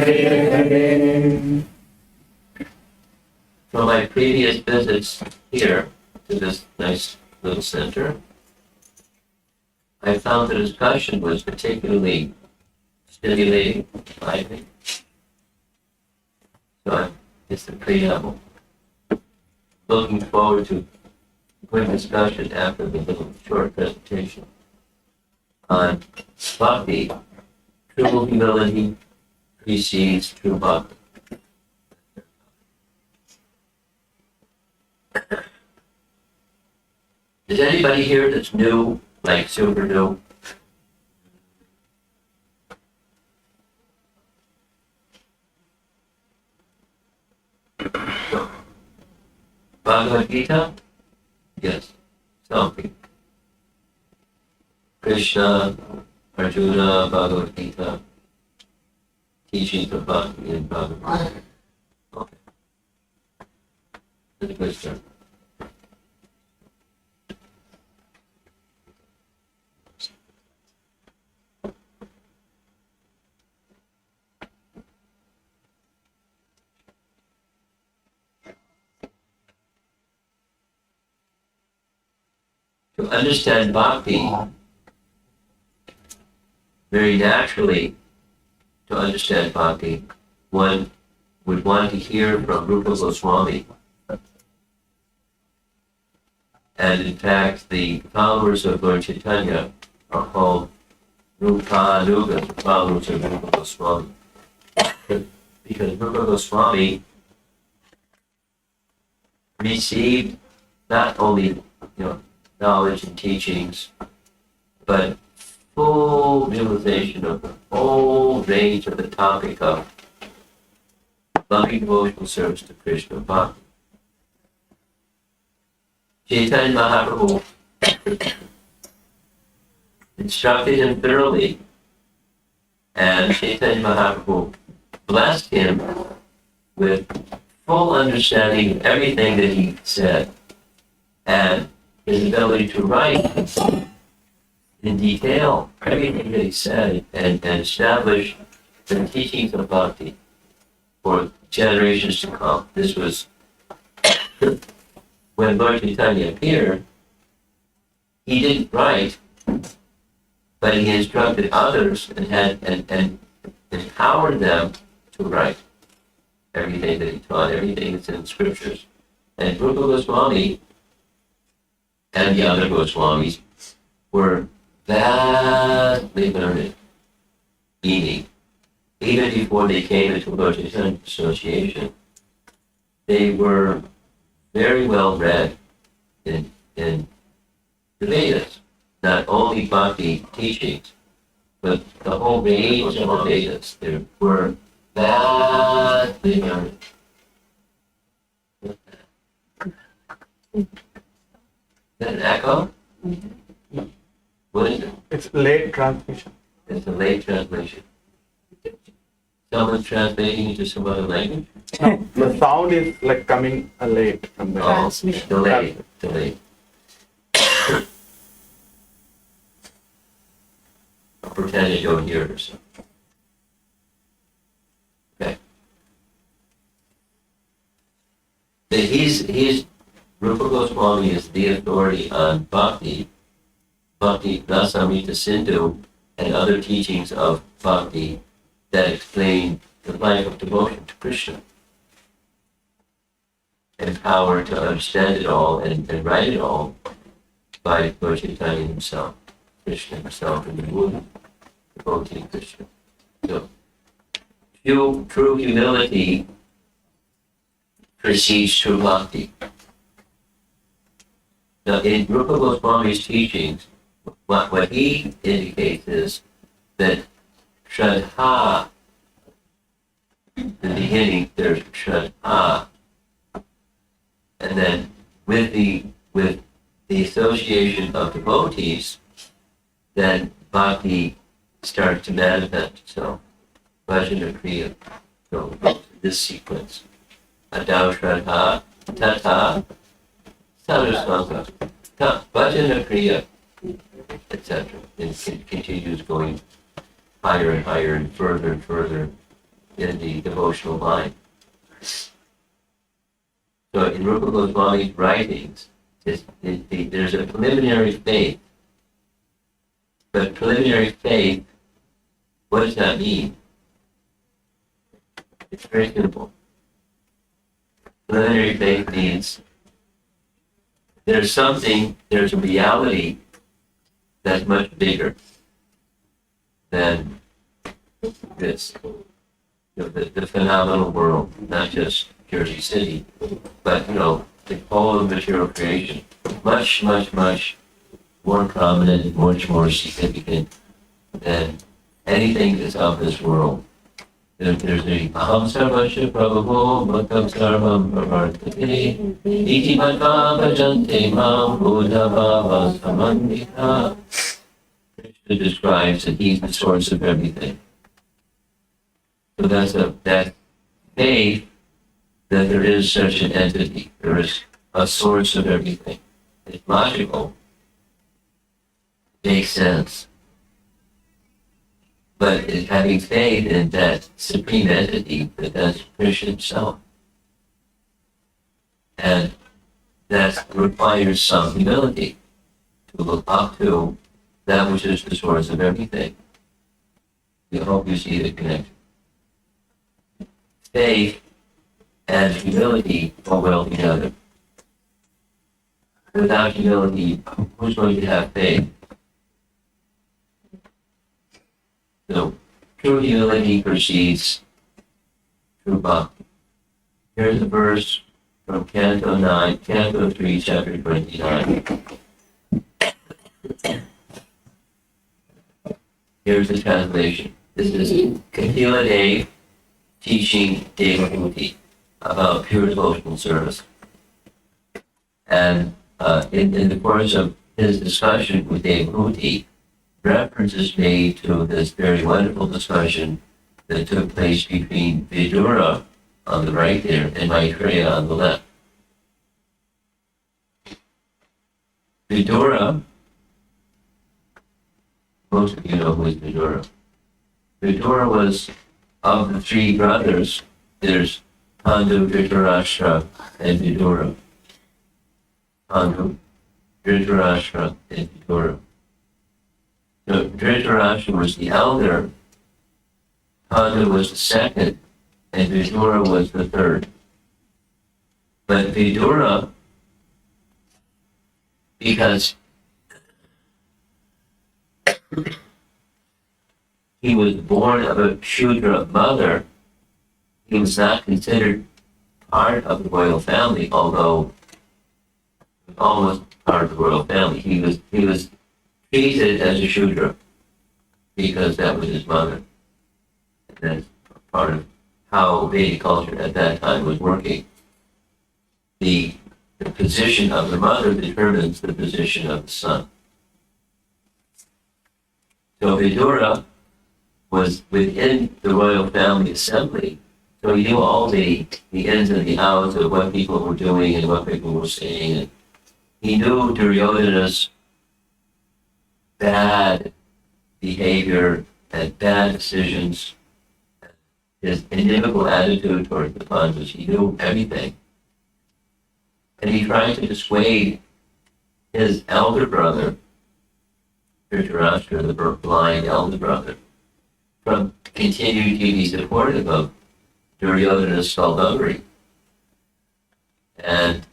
From my previous visits here to this nice little center, I found the discussion was particularly stimulating, I think. So it's the preamble. Looking forward to a quick discussion after the little short presentation on Bhakti. True humility precedes true Bhakti. Is anybody here that's new, like super new? So, Bhagavad Gita? Yes, something. Krishna, Arjuna, Bhagavad Gita, teachings of Bhakti and Bhagavad Gita. Okay. That's a good start. To understand Bhakti, very naturally, to understand Bhakti, one would want to hear from Rupa Goswami. And in fact, the followers of Lord Chaitanya are called Rupanugas, followers of Rupa Goswami. Because Rupa Goswami received not only, knowledge and teachings, but full realization of the whole range of the topic of loving devotional service to Krishna Bhakti. Chaitanya Mahaprabhu instructed him thoroughly, and Chaitanya Mahaprabhu blessed him with full understanding of everything that he said, and his ability to write in detail everything that he said and establish the teachings of Bhakti for generations to come. This was when Lord Chaitanya appeared. He didn't write, but he instructed others and empowered them to write everything that he taught, everything that's in the scriptures. And Rupa Goswami and the other Goswamis were vastly learned, meaning, even before they came into Lord Chaitanya Association, they were very well read in the Vedas, not only Bhakti teachings, but the whole range of the Vedas. They were vastly learned. Is that an echo? No. What is it? It's late transmission. It's a late translation. Someone's translating into some other language? No, the sound is like coming late from the Transmission. Delayed. I'll pretend you don't hear it or something. Okay. But he's Rupa Goswami is the authority on Bhakti Rasamrita Sindhu, and other teachings of Bhakti that explain the life of devotion to Krishna. Empowered to understand it all and write it all by Lord Chaitanya himself, Krishna himself, and the movement, devotee Krishna. So, true humility precedes true Bhakti. Now, in Rupa Goswami's teachings, what he indicates is that Shraddha, in the beginning, there's Shraddha, and then with the association of devotees, then Bhakti starts to manifest itself. Bhajana Kriya. So this sequence. Adau Shraddha, Tata, Sadhusanga, Bhajana Kriya, etc. And it continues going higher and higher and further in the devotional line. So in Rupa Goswami's writings, there's a preliminary faith. But preliminary faith, what does that mean? It's very simple. Preliminary faith means there's a reality that's much bigger than this. The phenomenal world, not just Jersey City, but the whole of material creation. Much, much, much more prominent, much more significant than anything that's of this world. There's the Aham Sarvasya Prabhu Bhaktam Sarvam Pravartate Iti Bhakta Bhajante Mam Buddha Bhava Samandita. Krishna describes that he's the source of everything. So that faith that there is such an entity, there is a source of everything. It's logical, makes sense. But it's having faith in that supreme entity, that's Krishna himself. And that requires some humility to look up to that which is the source of everything. We hope you see the connection. Faith and humility go well together. Without humility, who's going to have faith? So, true humility precedes true bhakti. Here's a verse from Canto 3, chapter 29. Here's the translation. This is Kapila Dev teaching Devahuti about pure devotional service. And in the course of his discussion with Devahuti, reference is made to this very wonderful discussion that took place between Vidura on the right there and Maitreya on the left. Vidura, most of you know who is Vidura. Vidura was, of the three brothers, there's Pandu, Dhritarashtra, and Vidura. Pandu, Dhritarashtra, and Vidura. So Dhritarashtra was the elder, Pandu was the second, and Vidura was the third. But Vidura, because he was born of a Shudra mother, he was not considered part of the royal family, although almost part of the royal family. He was treated as a Shudra because that was his mother. And that's part of how Vedic culture at that time was working. The position of the mother determines the position of the son. So Vidura was within the royal family assembly, so he knew all the ins and the outs of what people were doing and what people were saying. And he knew Duryodhana's bad behavior and bad decisions, his inimical attitude towards the Pandavas. He knew everything. And he tried to dissuade his elder brother, Dhritarashtra, the blind elder brother, from continuing to be supportive of Duryodhana's skullduggery. And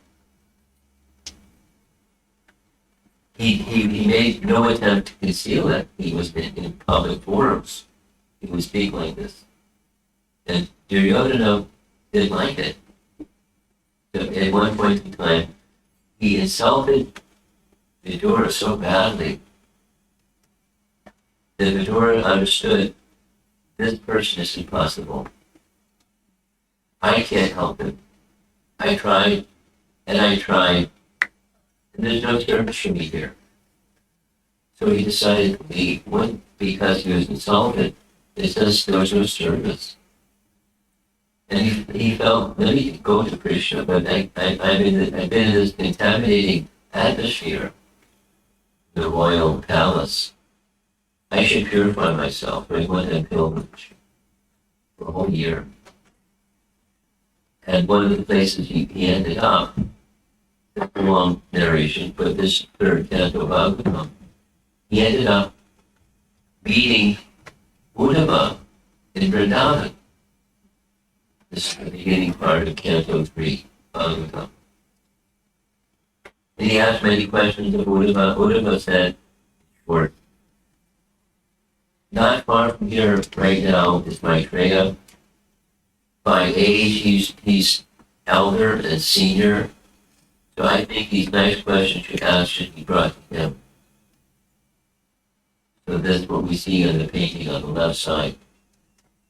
he made no attempt to conceal it. He was in public forums. He would speak like this. And Duryodhana didn't like it. So at one point in time, he insulted Vidura so badly that Vidura understood this person is impossible. I can't help him. I tried, and and there's no service for me here. So he decided to leave. One, because he was insulted, it says there was no service. And he felt, let me go to Krishna, but I've been in this contaminating atmosphere, the royal palace. I should purify myself. I went on pilgrimage. for a whole year. And one of the places he ended up, a long narration, but this third canto of Bhagavatam, he ended up meeting Uddhava in Vrindavan. This is the beginning part of Canto 3, Bhagavatam. And he asked many questions of Uddhava. Uddhava said, short, not far from here right now is Maitreya. By age, he's elder and senior. So I think these nice questions should ask should be brought to him. So that's what we see on the painting on the left side.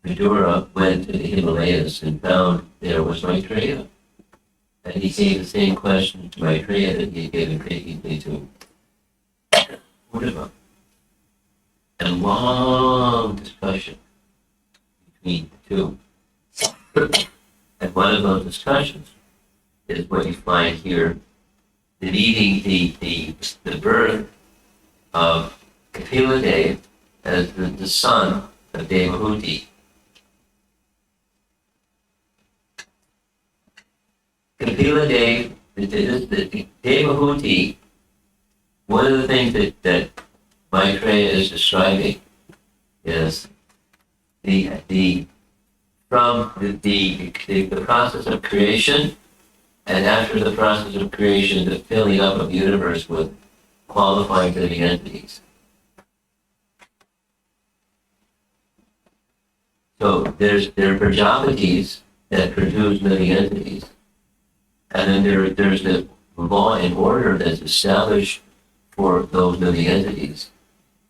Vidura went to the Himalayas and found there was Maitreya. And he gave the same question to Maitreya that he had given previously to Uddhava. And long discussion between the two. And one of those discussions is what you find here, the meeting, the birth of Kapila Dev as the son of Devahuti. Kapila Dev, the Devahuti, one of the things that Maitreya is describing is from the process of creation, and after the process of creation, the filling up of the universe with qualifying living entities. So there are Prajapatis that produce living entities, and then there's the law and order that's established for those living entities,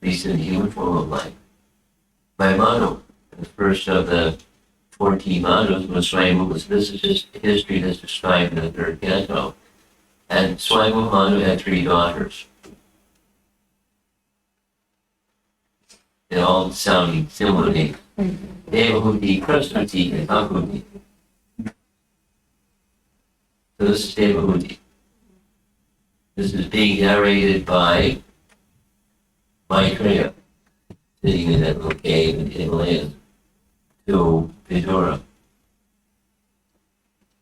at least in the human form of life. By Manu, the first of the 14 Manus was Swayambhu. This is just history that's described in the third canto. And Swayambhu Manu had 3 daughters. They're all sounding similarly. Devahuti, Precedes, and Bhakti. So this is Devahuti. This is being narrated by Maitreya, sitting in that little cave in the Himalayas, to Vidura.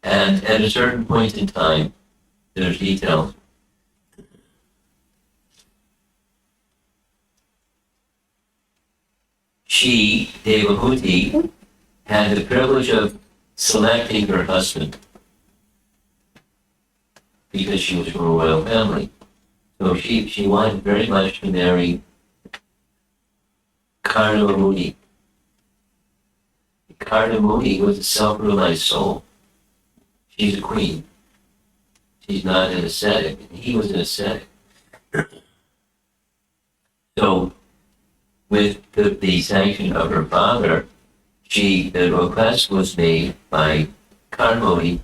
And at a certain point in time, there's details. She, Devahuti, had the privilege of selecting her husband because she was from a royal family. So she wanted very much to marry Karnamuni. Karnamuni was a self-realized soul. She's a queen. She's not an ascetic. And he was an ascetic. So, with the sanction of her father, the request was made by Karnamuni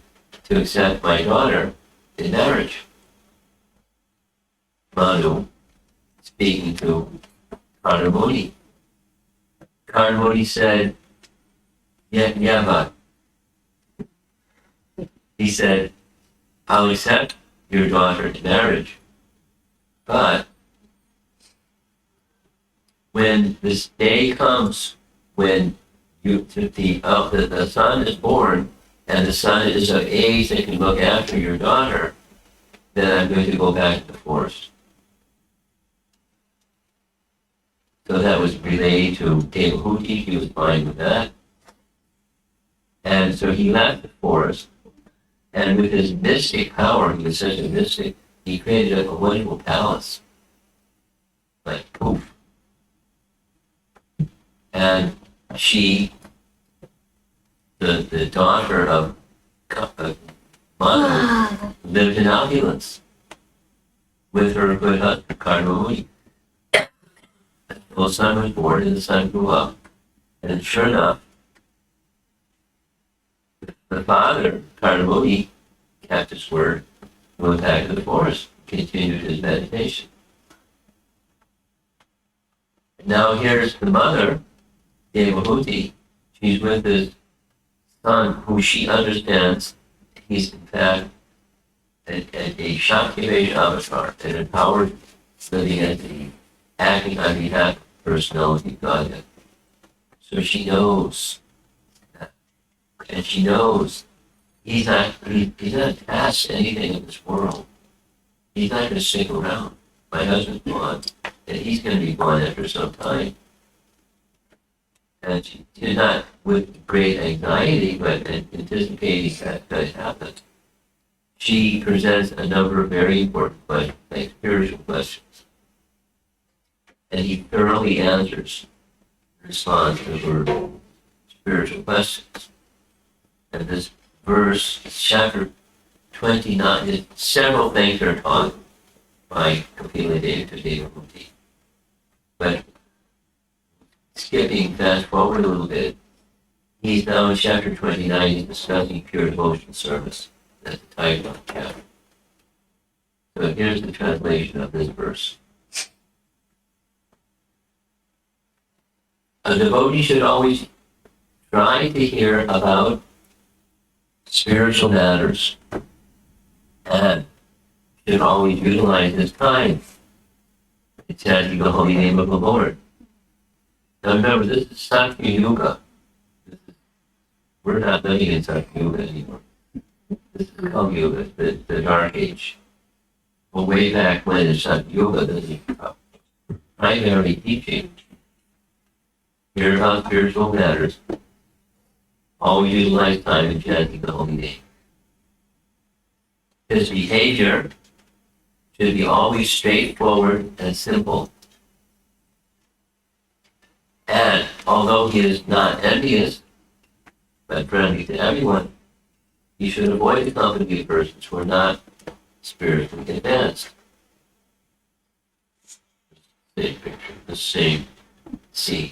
to accept my daughter in marriage. Manu, speaking to Karnamuni. Karnamuni said, yeah, but he said, I'll accept your daughter in marriage, but when this day comes when the son is born and the son is of age that can look after your daughter, then I'm going to go back to the forest. So that was relayed to Devahuti. He was fine with that. And so he left the forest, and with his mystic power, he was such a mystic, he created a wonderful palace. Like poof. And she, the daughter of Manu, lived in opulence with her good husband, Karnamuni. The son was born and the son grew up. And sure enough, the father, Karnamuni, kept his word, went back to the forest, continued his meditation. Now here's the mother, Devahuti. She's with his son, who she understands he's in fact a Shakti-based avatar, an empowered living entity, acting on behalf of personality Godhead. So she knows and she knows he's not past anything in this world. He's not going to stick around. My husband's gone, and he's going to be gone after some time. And she did not with great anxiety, but anticipating that could happen. She presents a number of very important questions, like spiritual questions. And he thoroughly responds to her spiritual questions. And this verse, chapter 29, several things are taught by Kapila Deva to Devahuti. But skipping fast forward a little bit, he's now in chapter 29, he's discussing pure devotion service. That's the title of the chapter. So here's the translation of this verse. A devotee should always try to hear about spiritual matters and should always utilize his time to chant the holy name of the Lord. Now remember, this is Sakya Yuga. We're not living in Sakya Yuga anymore. This is Kali Yuga, the Dark Age. Well, way back when in Sakya Yuga, this is primary teaching. Hear about spiritual matters. Always utilize time in chanting the holy name. His behavior should be always straightforward and simple. And although he is not envious, but friendly to everyone, he should avoid the company of persons who are not spiritually advanced. Same picture, the same scene.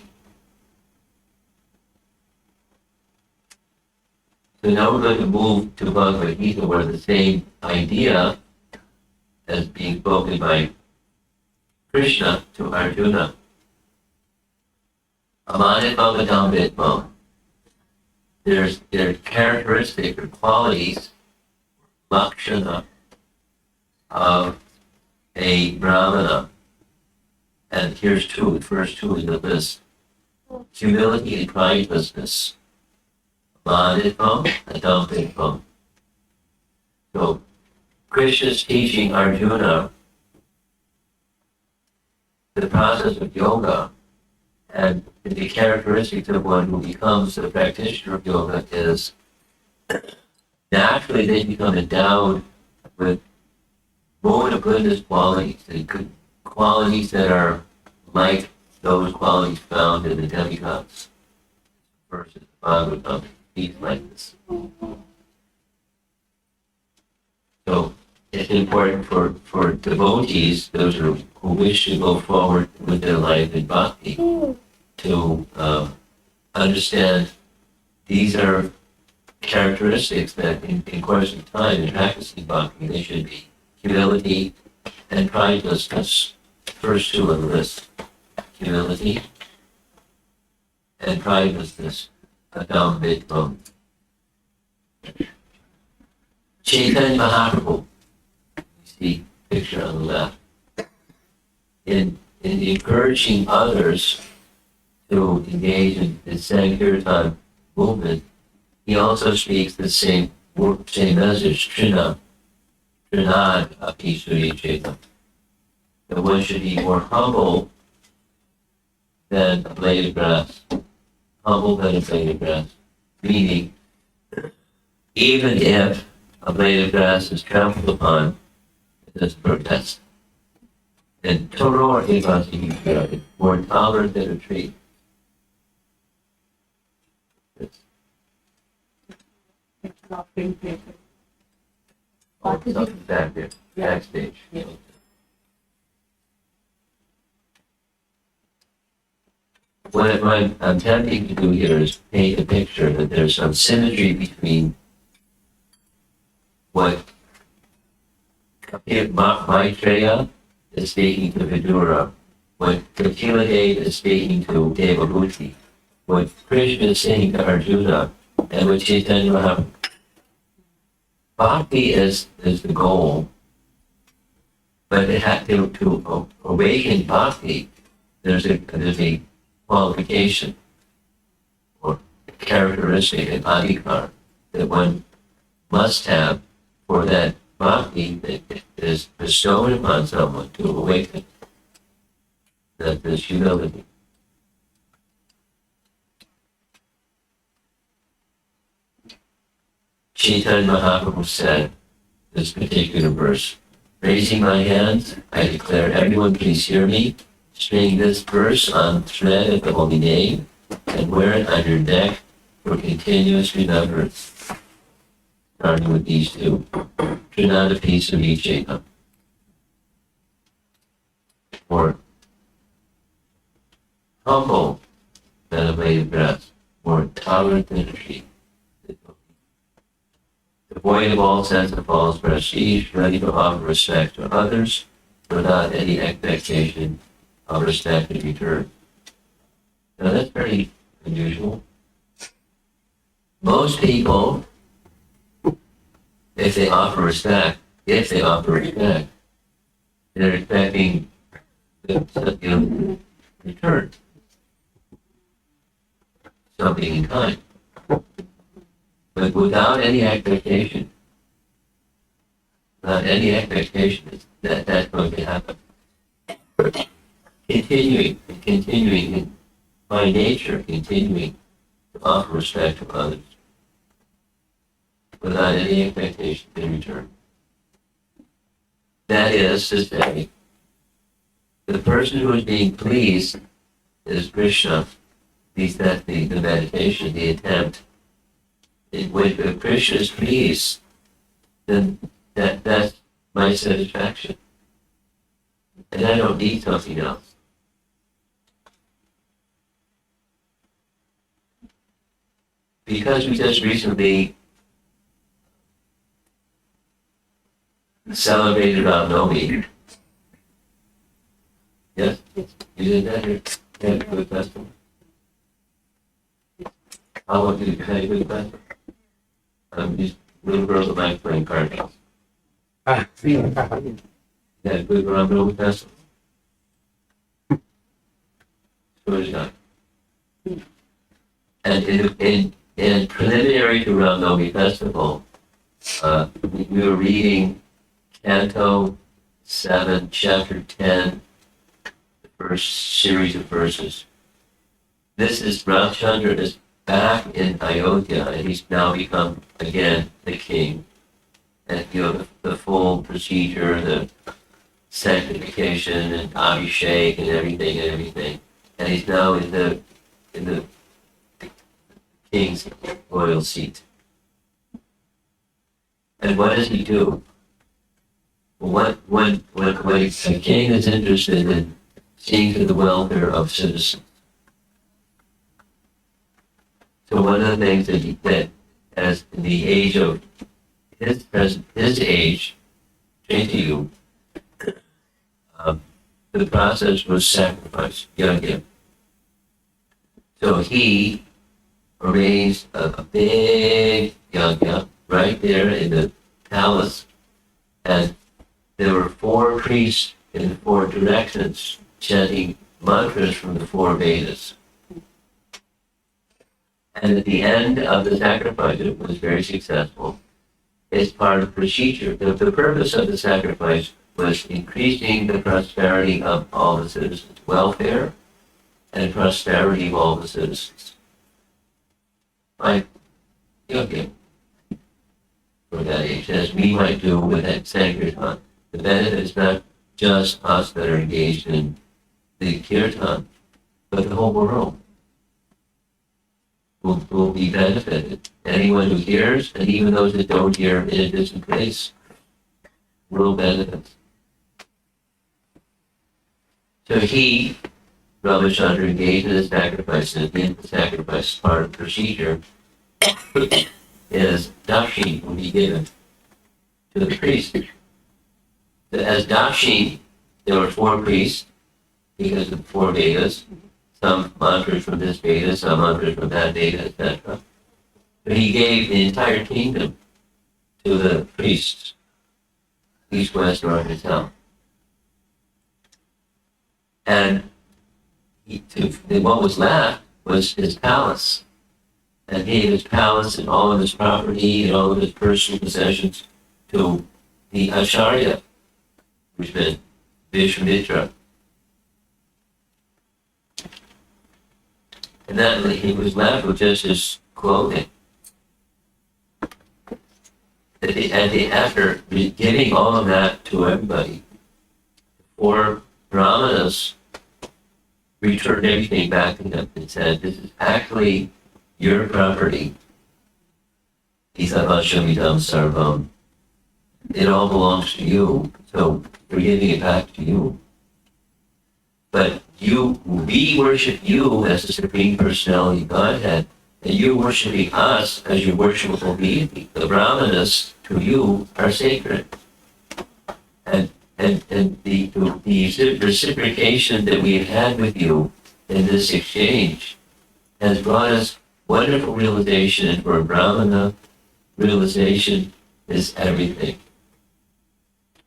So now we're going to move to Bhagavad Gita, where the same idea as being spoken by Krishna to Arjuna. Amanit Bhagavatam Vidmam. There's characteristic or qualities, lakshana, of a brahmana. And here's two, the first two in the list. Humility and pridelessness. Amanitvam and Dampitvam. So Krishna's teaching Arjuna the process of yoga, and the characteristics of one who becomes a practitioner of yoga is naturally they become endowed with more of goodness qualities, and good qualities that are like those qualities found in the demigods. Versus Bhagavatam, he's like this. So it's important for devotees, those who wish to go forward with their life in bhakti, to understand these are characteristics that in course of time in practicing bhakti, they should be humility and pridelessness. First two on the list, humility and pridelessness. Adam Vidvam. Chaitanya Mahaprabhu, you see picture on the left, in encouraging others to engage in the Sankirtan movement, he also speaks the same message, Trinad Api Surya Chaitanya. That one should be more humble than a blade of grass. Humble than a blade of grass. Meaning, even if a blade of grass is trampled upon, it doesn't protest. And Toror Evasi, more tolerant than a tree. It's not being taken. Oh, something back there, backstage. Yeah. What I'm attempting to do here is paint a picture that there's some symmetry between what Maitreya is speaking to Vidura, what Kapila Deva is speaking to Devahuti, what Krishna is saying to Arjuna, and what Chaitanya Mahaprabhu. Bhakti is the goal, but it had to awaken Bhakti. There's a qualification or characteristic, an adhikar, that one must have for that bhakti that is bestowed upon someone to awaken. That is humility. Chaitanya Mahaprabhu said this particular verse, raising my hands, I declare, everyone please hear me, string this verse on thread of the holy name, and wear it on your neck for continuous remembrance. Starting with these two. Trinada piece of each Jacob. Or humble, meditative breath, more tolerant energy. Devoid of all sense of false prestige, ready to offer respect to others, without any expectation of respect in return. Now that's very unusual. Most people, if they offer respect, they're expecting return something in kind. But without any expectation, that's going to happen. Continuing in by nature, continuing to offer respect to others without any expectation in return. That is to say, the person who is being pleased is Krishna. At least that's the meditation, the attempt. When Krishna is pleased, then that's my satisfaction. And I don't need something else. Because we just recently celebrated Ramnavami. Yes? You did that here? You had a good festival? How about you had a good festival? These little girls at night playing card games. You had a good Ramnavami festival? So is that. And in preliminary to Ramnavami festival, we were reading Canto 7, Chapter 10, the first series of verses. This is Ramchandra is back in Ayodhya, and he's now become again the king. And the full procedure, the sanctification and abhishek and everything. And he's now in the king's royal seat. And what does he do? When a king is interested in seeing to the welfare of citizens. So one of the things that as in the age of his age, Chaitanya, the process was sacrifice, yajna. So he arranged a big yajna right there in the palace, and there were 4 priests in the 4 directions chanting mantras from the 4 Vedas. And at the end of the sacrifice, it was very successful. It's part of procedure. The purpose of the sacrifice was increasing the prosperity of all the citizens, welfare and prosperity of all the citizens. Like, okay, for that age, as we might do with that Sankirtan. The benefit is not just us that are engaged in the kirtan, but the whole world will be benefited. Anyone who hears, and even those that don't hear in a distant place, will benefit. So he, Ramachandra, engaged in the sacrifice, and at the end of the sacrifice, part of the procedure, is dakshin will be given to the priest. As dakshin, there were 4 priests, because of the 4 Vedas, some mantras from this Veda, some mantras from that Veda, etc. But he gave the entire kingdom to the priests, east, west, north, and south. And what was left was his palace. and gave his palace and all of his property and all of his personal possessions to the Acharya, which meant Vishwamitra. And that he was left with just his clothing. After giving all of that to everybody, four brahmanas returned everything back to him and said, "This is actually your property. Isavashamidam sarvam. It all belongs to you, so we're giving it back to you. But we worship you as the Supreme Personality of Godhead, and you're worshiping us as your worshipable deity. The brahmanas to you are sacred." And the reciprocation that we have had with you in this exchange has brought us wonderful realization, and for a brahmana, realization is everything.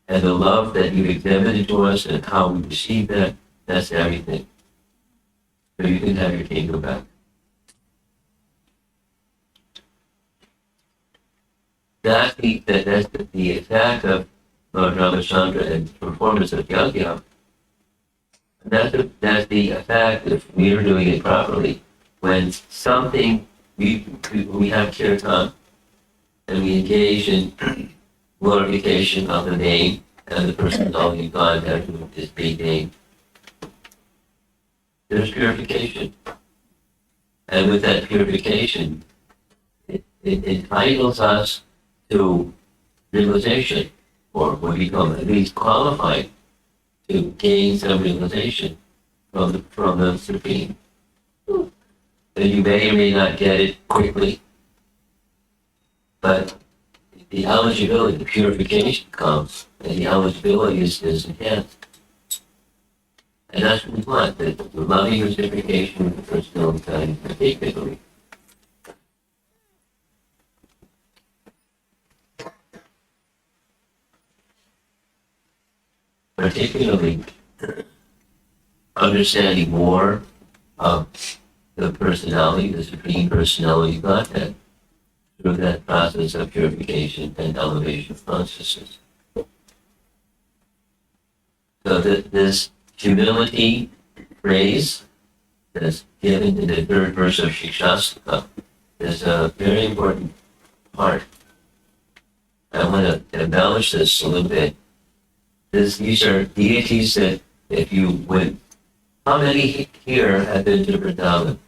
And the love that you exhibited to us and how we receive that, that's everything. So you can have your kingdom back. That's the effect of Lord Ramachandra and the performance of Yajna. That's the effect if we are doing it properly. When something, we have kirtan, and we engage in glorification of the name and the personality of God that is being named, there's purification. And with that purification, it entitles us to realization, or we become at least qualified to gain some realization from the Supreme. And you may or may not get it quickly, but the eligibility, the purification comes, and the eligibility is enhanced. And that's what we want, the loving reciprocation of the personality kind, particularly. Particularly understanding more of the personality, the Supreme Personality of Godhead, through that process of purification and elevation of consciousness. So this humility phrase that's given in the third verse of Shikshastika is a very important part. I want to embellish this a little bit. These are deities that if you went, how many here have been to Vrindavan?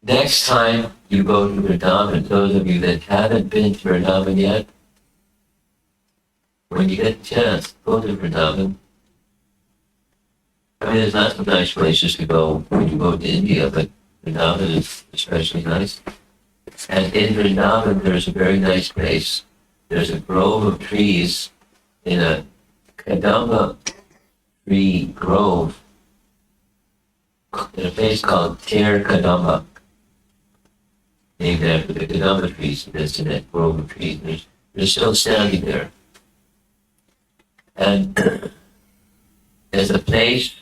Next time you go to Vrindavan, those of you that haven't been to Vrindavan yet, when you get the chance, go to Vrindavan. I mean, there's lots of nice places to go when you go to India, but Vrindavan is especially nice. And in Vrindavan, there's a very nice place. There's a grove of trees in a Kadamba tree grove in a place called Ter Kadamba, named after the Kadamba trees that's in that grove of trees. They're still standing there. And there's a place,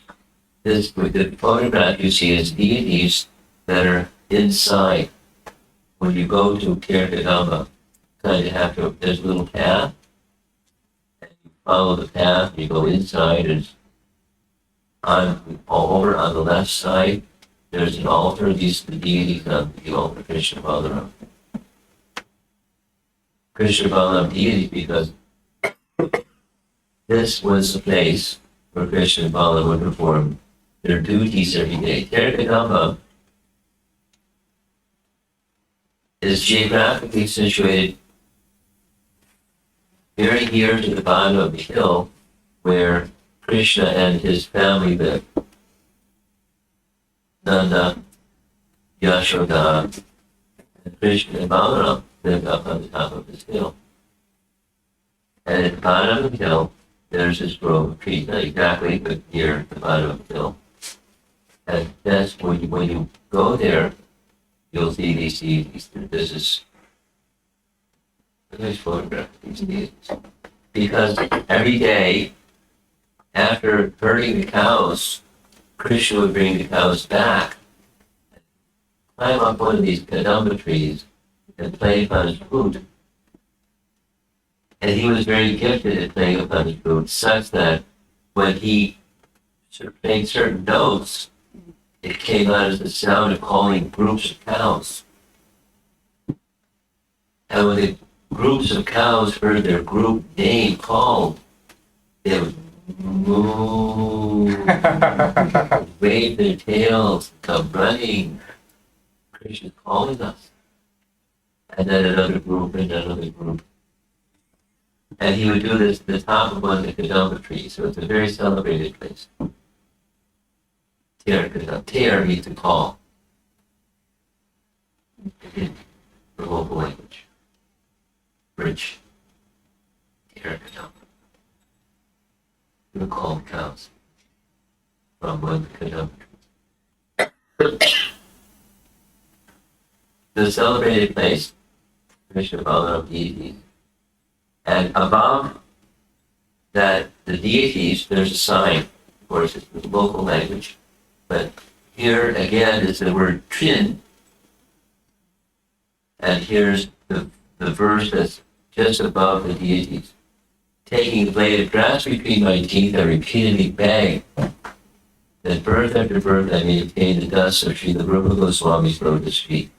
with the photograph you see is deities that are inside. When you go to Kadamba, kind of have to, there's a little path, and you follow the path, you go inside, and over on the left side, there's an altar. These are the deities on the altar, Krishna Balaram. Krishna Balaram deities, because this was the place where Krishna and Balaram would perform their duties every day. Kadamba is geographically situated very near to the bottom of the hill where Krishna and his family live. Nanda, Yashoda, and Krishna and Balaram live up on the top of this hill. And at the bottom of the hill, there's this grove of trees, not exactly, but near the bottom of the hill. And that's when you go there, you'll see these deities. This is a nice photograph of these deities. Because every day, after herding the cows Krishna would bring the cows back, climb up one of these kadamba trees, and play upon his flute. And he was very gifted at playing upon his flute, such that when he played certain notes, it came out as the sound of calling groups of cows. And when the groups of cows heard their group name called, they would moo, wave their tails, come running. Krishna's calling us. And then another group and another group. And he would do this at the top of one of the kadamba trees, so it's a very celebrated place. Ter means to call in the local language. Bridge. Ter kadamba. You would call the cows from one of the kadamba trees. The celebrated place, Krishna Balaram deities. And above that, the deities, there's a sign. Of course, it's the local language. But here again is the word trin. And here's the verse that's just above the deities. Taking the blade of grass between my teeth, I repeatedly beg that birth after birth I may obtain the dust of Srila Rupa Goswami's lotus feet.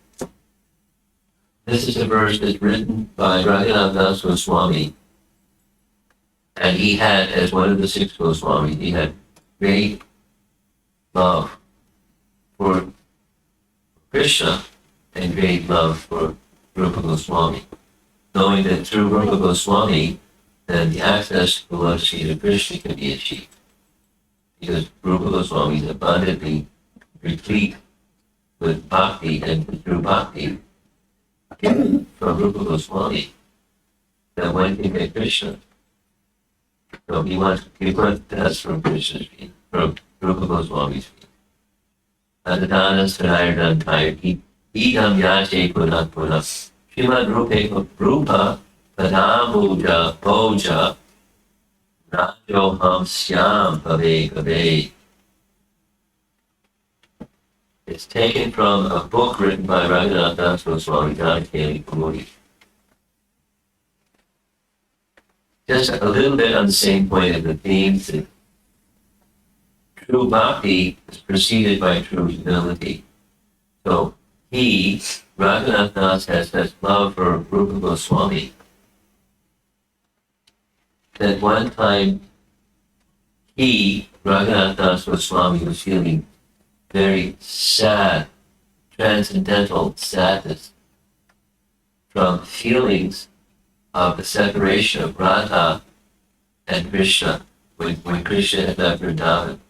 This is a verse that's written by Raghunath Das Goswami. And he had, as one of the 6 Goswamis, he had great love for Krishna and great love for Rupa Goswami. Knowing that through Rupa Goswami, then the access to the lotus feet of Krishna can be achieved. Because Rupa Goswami is abundantly replete with bhakti, and through bhakti, from Rupa Goswami, that one can get Krishna. So he wants dust from Krishna's feet, from Rupa Goswami's feet. Adadana Sarayardan Tired, Idam Yache Punat Punat, Srimad Rupa Padamuja Boja, Rajoham Syam Pave Pave. It's taken from a book written by Raghunath Das Goswami, Janakeli Pamudi. Just a little bit on the same point of the theme that true bhakti is preceded by true humility. So he, Raghunath Das, has such love for Rupa Goswami that one time he, Raghunath Das Goswami, was feeling very sad, transcendental sadness from feelings of the separation of Radha and Krishna when Krishna had left Vrindavan.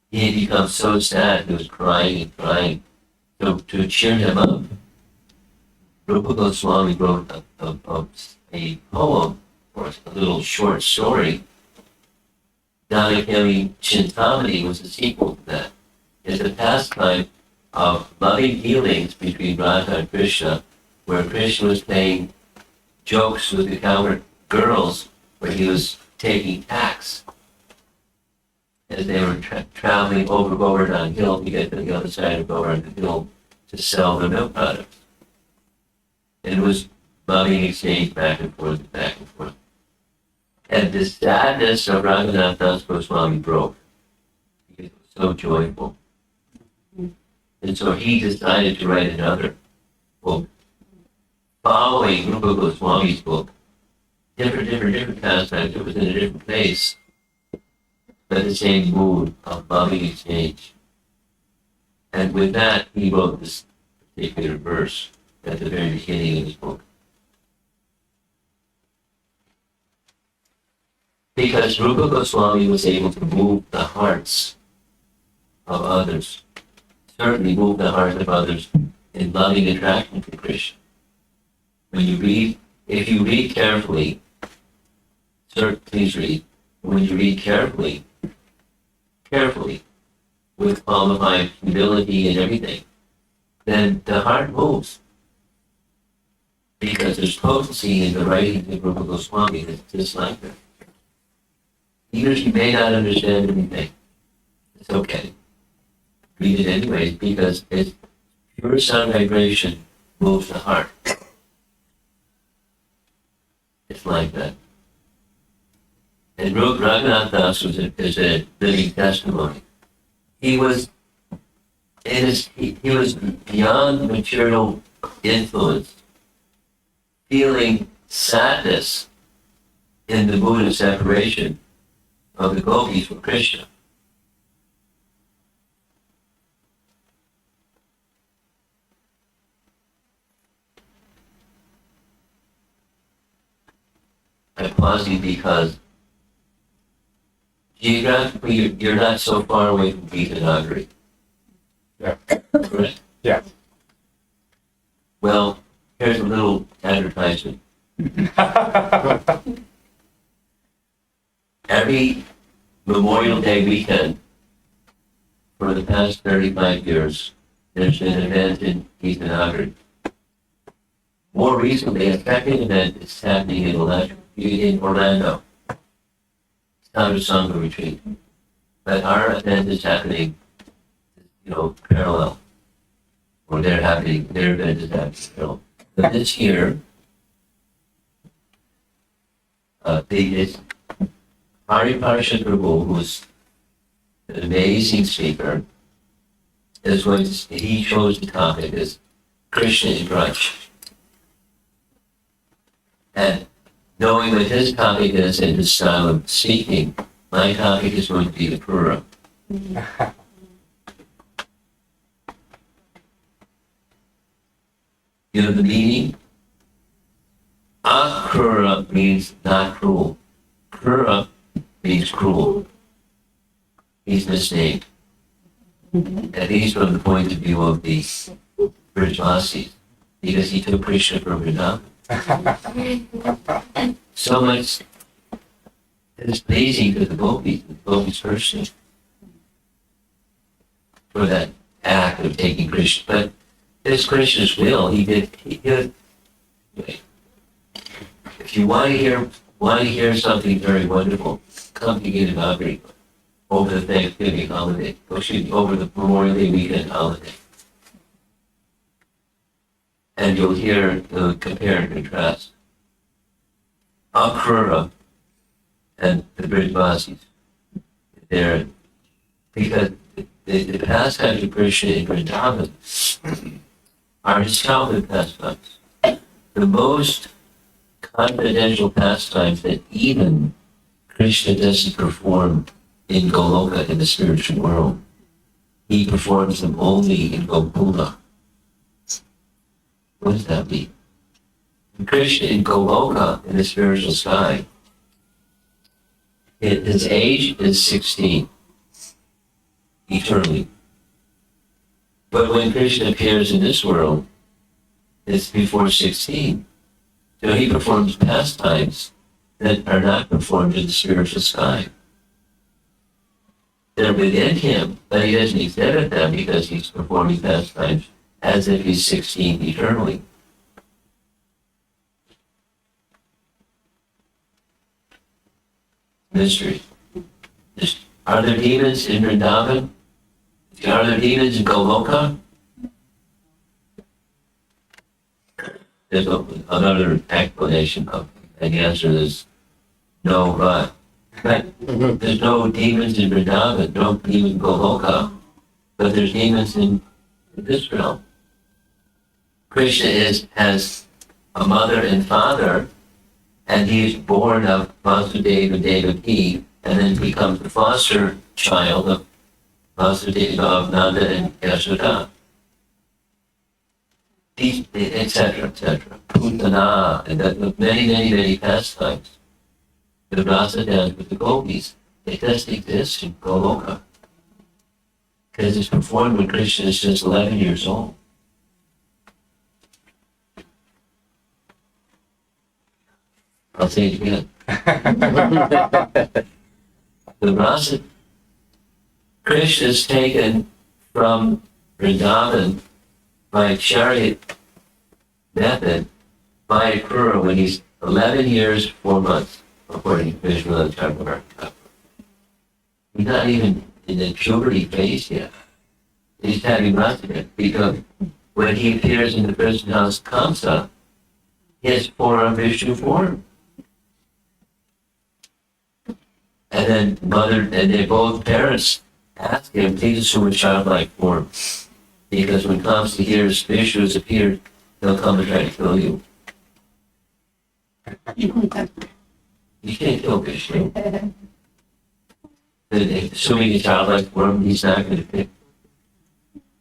He had become so sad, he was crying and crying. So to cheer him up, Rupa Goswami wrote a poem, or a little short story. Janakeli Chintamani was a sequel to that. It's a pastime of loving dealings between Radha and Krishna, where Krishna was playing jokes with the cowherd girls, where he was taking tax as they were traveling over Govardhan Hill to get to the other side of Govardhan Hill to sell their milk products. And it was loving exchange back and forth, back and forth. And the sadness of Raghunath Das Goswami broke, because it was so joyful. And so he decided to write another book, following Rupa Goswami's book. Different pastimes. It was in a different place, but the same mood of loving exchange. And with that, he wrote this particular verse at the very beginning of his book. Because Rupa Goswami was able to move the hearts of others, certainly move the hearts of others in loving attraction to Krishna. When you read, if you read carefully, sir, please read. When you read carefully, with qualified humility and everything, then the heart moves. Because there's potency in the writings of Rupa Goswami that's just like that. Even if you may not understand anything, It's okay. Read it anyways because it's pure sound vibration moves the heart. It's like that. And Raghunath Das is a living testimony. He was he was beyond material influence, feeling sadness in the Buddha's separation of the gopis from Krishna. I'm pausing because geographically you're not so far away from Gita. Yeah. Correct? Yeah. Well, here's a little advertisement. Every Memorial Day weekend for the past 35 years, there's been an event in Gita. More recently, a second event is happening in Orlando. It's not a Sangha retreat. But our event is happening, parallel. Or their event is happening parallel. But this year, it's Hari Parsha Prabhu, who's an amazing speaker, he chose the topic as Krishna in brunch. And knowing what his topic is and his style of speaking, my topic is going to be the Pura. You know the meaning? Akrura means not cruel. Krura means cruel. He's misnamed. At least from the point of view of the Brajvasis, because he took Krishna from Vrindavan. So much is pleasing to the gopis personally, for that act of taking Krishna. But it's Krishna's will. He did. If you want to hear something very wonderful, come to Gita over the Thanksgiving holiday. Over the Memorial Day weekend holiday. And you'll hear the compare and contrast. Akrura and the Brajvasis. They're, because the pastimes of Krishna in Vrindavan are his childhood pastimes. The most confidential pastimes that even Krishna doesn't perform in Goloka, in the spiritual world. He performs them only in Gokula. What does that mean? Krishna in Goloka, in the spiritual sky, his age is 16, eternally. But when Krishna appears in this world, it's before 16. So he performs pastimes that are not performed in the spiritual sky. They're within him, but he doesn't exhibit them because he's performing pastimes as if he's 16 eternally. Mystery. Are there demons in Vrindavan? Are there demons in Goloka? There's another explanation of, and the answer is no, but there's no demons in Vrindavan, no demons in Goloka, but there's demons in this realm. Krishna has a mother and father, and he is born of Vasudeva and Devaki, and then becomes the foster child of Vasudeva, of Nanda and Yashoda. Etc., etc. Putana, and many pastimes. The rasa dance with the gopis, it doesn't exist in Goloka. Because it's performed when Krishna is just 11 years old. I'll say it again. The rasa, Krishna is taken from Vrindavan by chariot method by a Krura when he's 11 years, 4 months, according to Vishnu Thakur. He's not even in the puberty phase yet. He's having lots of it, because when he appears in the person's house Kamsa, his forearm Vishnu form. And then they both parents ask him, please assume a childlike form. Because when Kamsa hears Vishnu has appeared, he'll come and try to kill you. You can't kill Vishnu. Assuming a childlike form, he's not going to pick.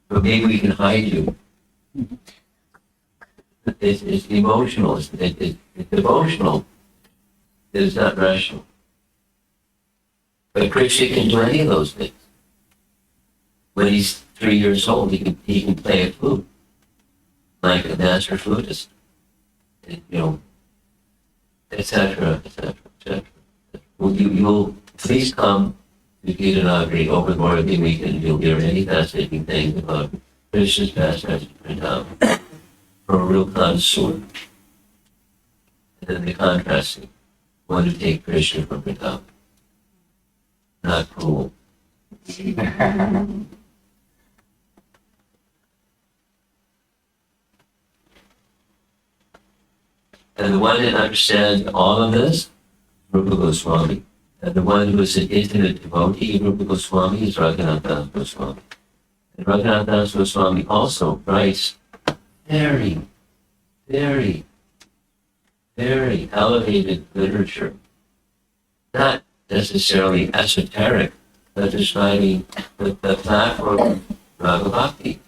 But maybe we can hide you. It's emotional, it's devotional. It's not rational. But Krishna can do any of those things. When he's 3 years old, he can play a flute, like a master flutist, etc., etc., etc. You'll please come to Gita Nagari over the Morgan weekend. You'll hear any fascinating things about Krishna's pastimes of Vrindavan from a real connoisseur. And then the contrasting, one to take Krishna from Vrindavan. Not cool. And the one that understands all of this, Rupa Goswami. And the one who is an intimate devotee of Rupa Goswami is Raghunath Goswami. And Raghunath Goswami also writes very, very, very elevated literature. Not necessarily esoteric, but describing the platform of Raga Bhakti.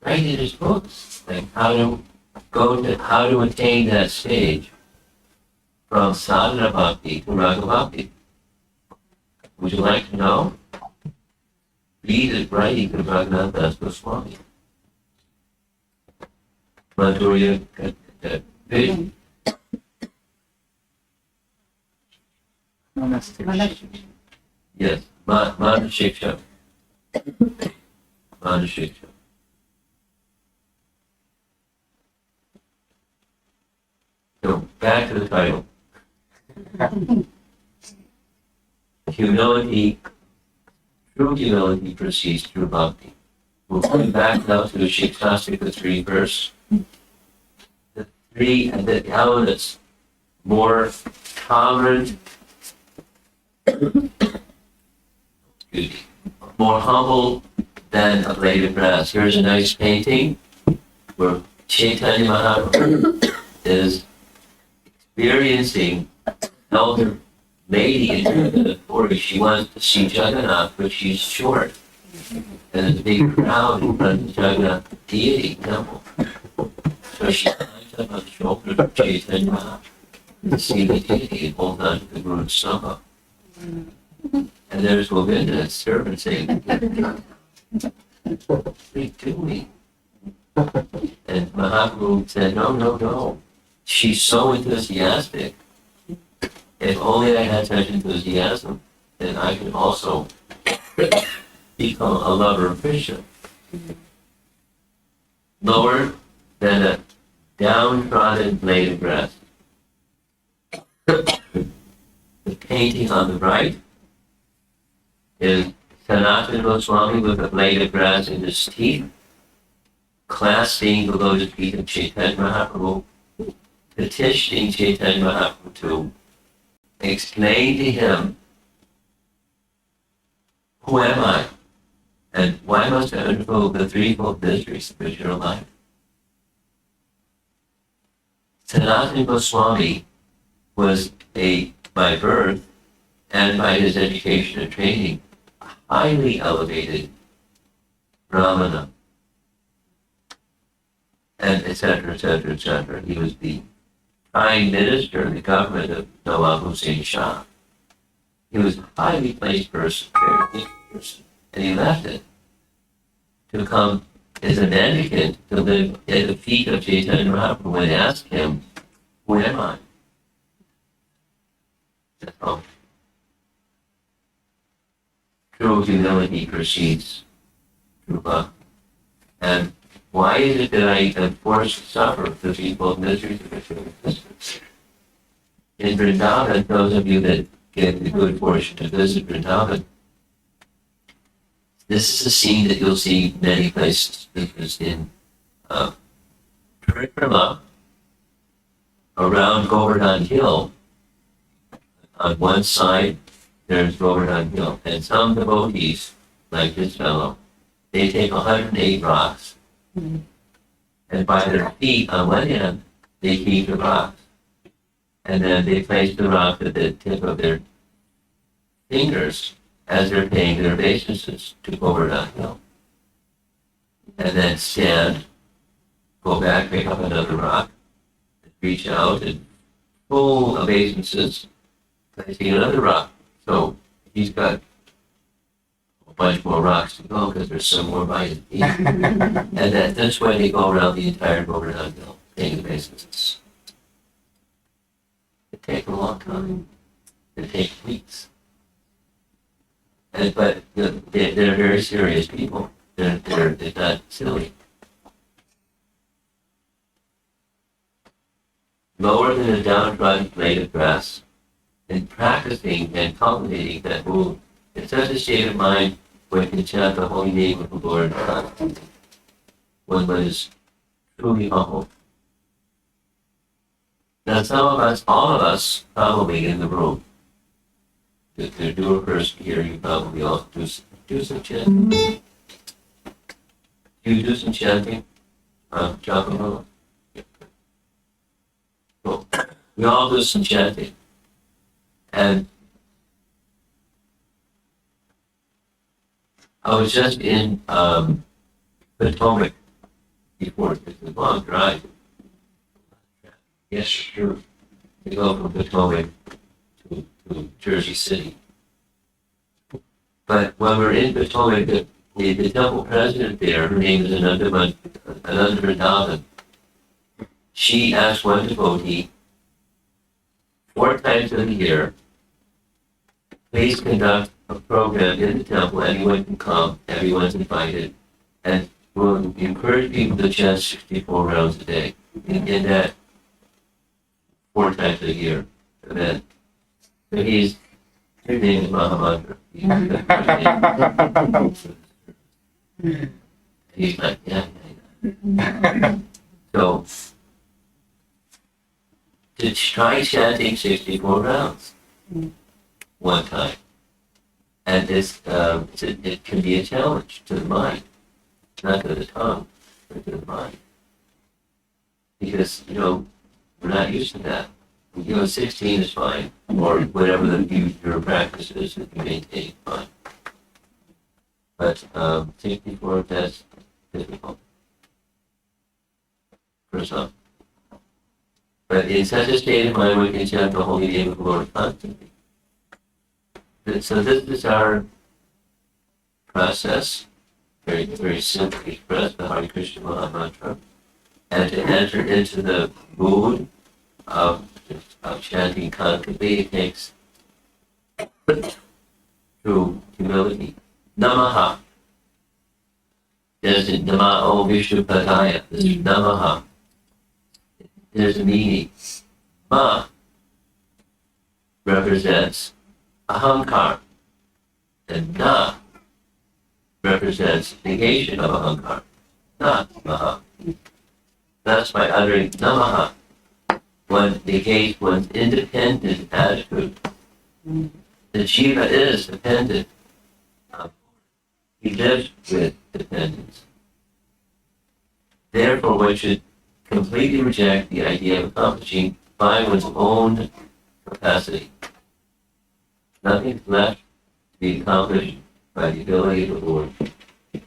Right in his books, like how to attain that stage from sadhana bhakti to raga bhakti. Would you like to know? Read his writing of Raghunath Goswami. Madhurya Vision. Yes, Manashiksha. Manashiksha. So, back to the title. Humility, true humility proceeds through bhakti. We'll come back now to the Shikshastika 3 verse. The elements more tolerant, more humble than a blade of grass. Here's a nice painting where Chaitanya Mahaprabhu is experiencing elder lady in the forest. She wants to see Jagannath, but she's short. And there's a big crowd in front of the Jagannath deity temple. So she climbs up on the shoulder of Chaitanya Mahaprabhu to see the deity and hold on to the Guru Sangha. And there's Govinda, his servant, saying, what are you doing? And Mahaprabhu said, no. She's so enthusiastic. If only I had such enthusiasm, then I could also become a lover of Krishna. Lower than a downtrodden blade of grass. The painting on the right is Sanatana Goswami with a blade of grass in his teeth, clasping the lotus feet of Chaitanya Mahaprabhu, petitioning Chaitanya Mahaprabhu to explain to him, who am I? And why must I undergo the threefold mysteries of Krishna life? Sanatana Goswami was by birth and by his education and training, highly elevated Brahmana, and etc., etc., etc. He was the prime minister in the government of Nawab Hussain Shah. He was a highly placed person, very person, and he left it to come as a mendicant to live at the feet of Chaitanya Mahaprabhu when they asked him, who am I? That's all. True humility proceeds through bhakti. And why is it that I am forced to suffer the threefold miseries of material existence? In Vrindavan, those of you that get the good fortune to visit Vrindavan, This is a scene that you'll see many places. This is in Parikrama around Govardhan Hill. On one side, there's Govardhan Hill, and some devotees, like this fellow, they take 108 rocks, and by their feet on one end, they keep the rocks. And then they place the rock at the tip of their fingers as they're paying their obeisances to Govardhan Hill. And then stand, go back, pick up another rock, reach out, and full obeisances, placing another rock. So he's got a bunch more rocks to go because there's some more by his feet. And that's why they go around the entire Govardhan Hill, paying obeisances. It takes a long time. It takes weeks. But they're very serious people. They're not silly. Lower than a downtrodden blade of grass, in practicing and cultivating that move, in such a state of mind, one can chant the holy name of the Lord constantly. One is truly humble. Now some of us, all of us, probably in the room, if there do a person here, you probably all do some chanting. Do you do some chanting? Japa? Well, we all do some chanting. And I was just in Potomac before. It's a long drive. Yes, sure. We go from Potomac to Jersey City. But when we're in Potomac, the temple president there, her name is Anandradhavan, she asked one devotee 4 times a year, please conduct a program in the temple. Anyone can come, everyone's invited, and we'll encourage people to chant 64 rounds a day. In that 4 times a year event. So his name is Mahamantra. He's like, yeah. So, to try chanting 64 rounds one time. And it can be a challenge to the mind, not to the tongue, but to the mind. Because, we're not used to that. 16 is fine, or whatever your practice is that you maintain, fine. But 64, that's difficult for some. But in such a state of mind, we can chant the holy name of the Lord constantly. So this is our process, very, very simply expressed, the Hare Krishna Maha Mantra, and to enter into the mood of chanting constantly, it takes true humility. Namaha. There's Namah Vishnu Padaya. This is Namaha. There's a meaning. Ma represents ahankar, and na represents negation of ahankar. Na maha. Thus, by uttering namaha, one negates one's independent attitude. The jiva is dependent. He lives with dependence. Therefore, one should completely reject the idea of accomplishing by one's own capacity. Nothing is left to be accomplished by the ability of the Lord.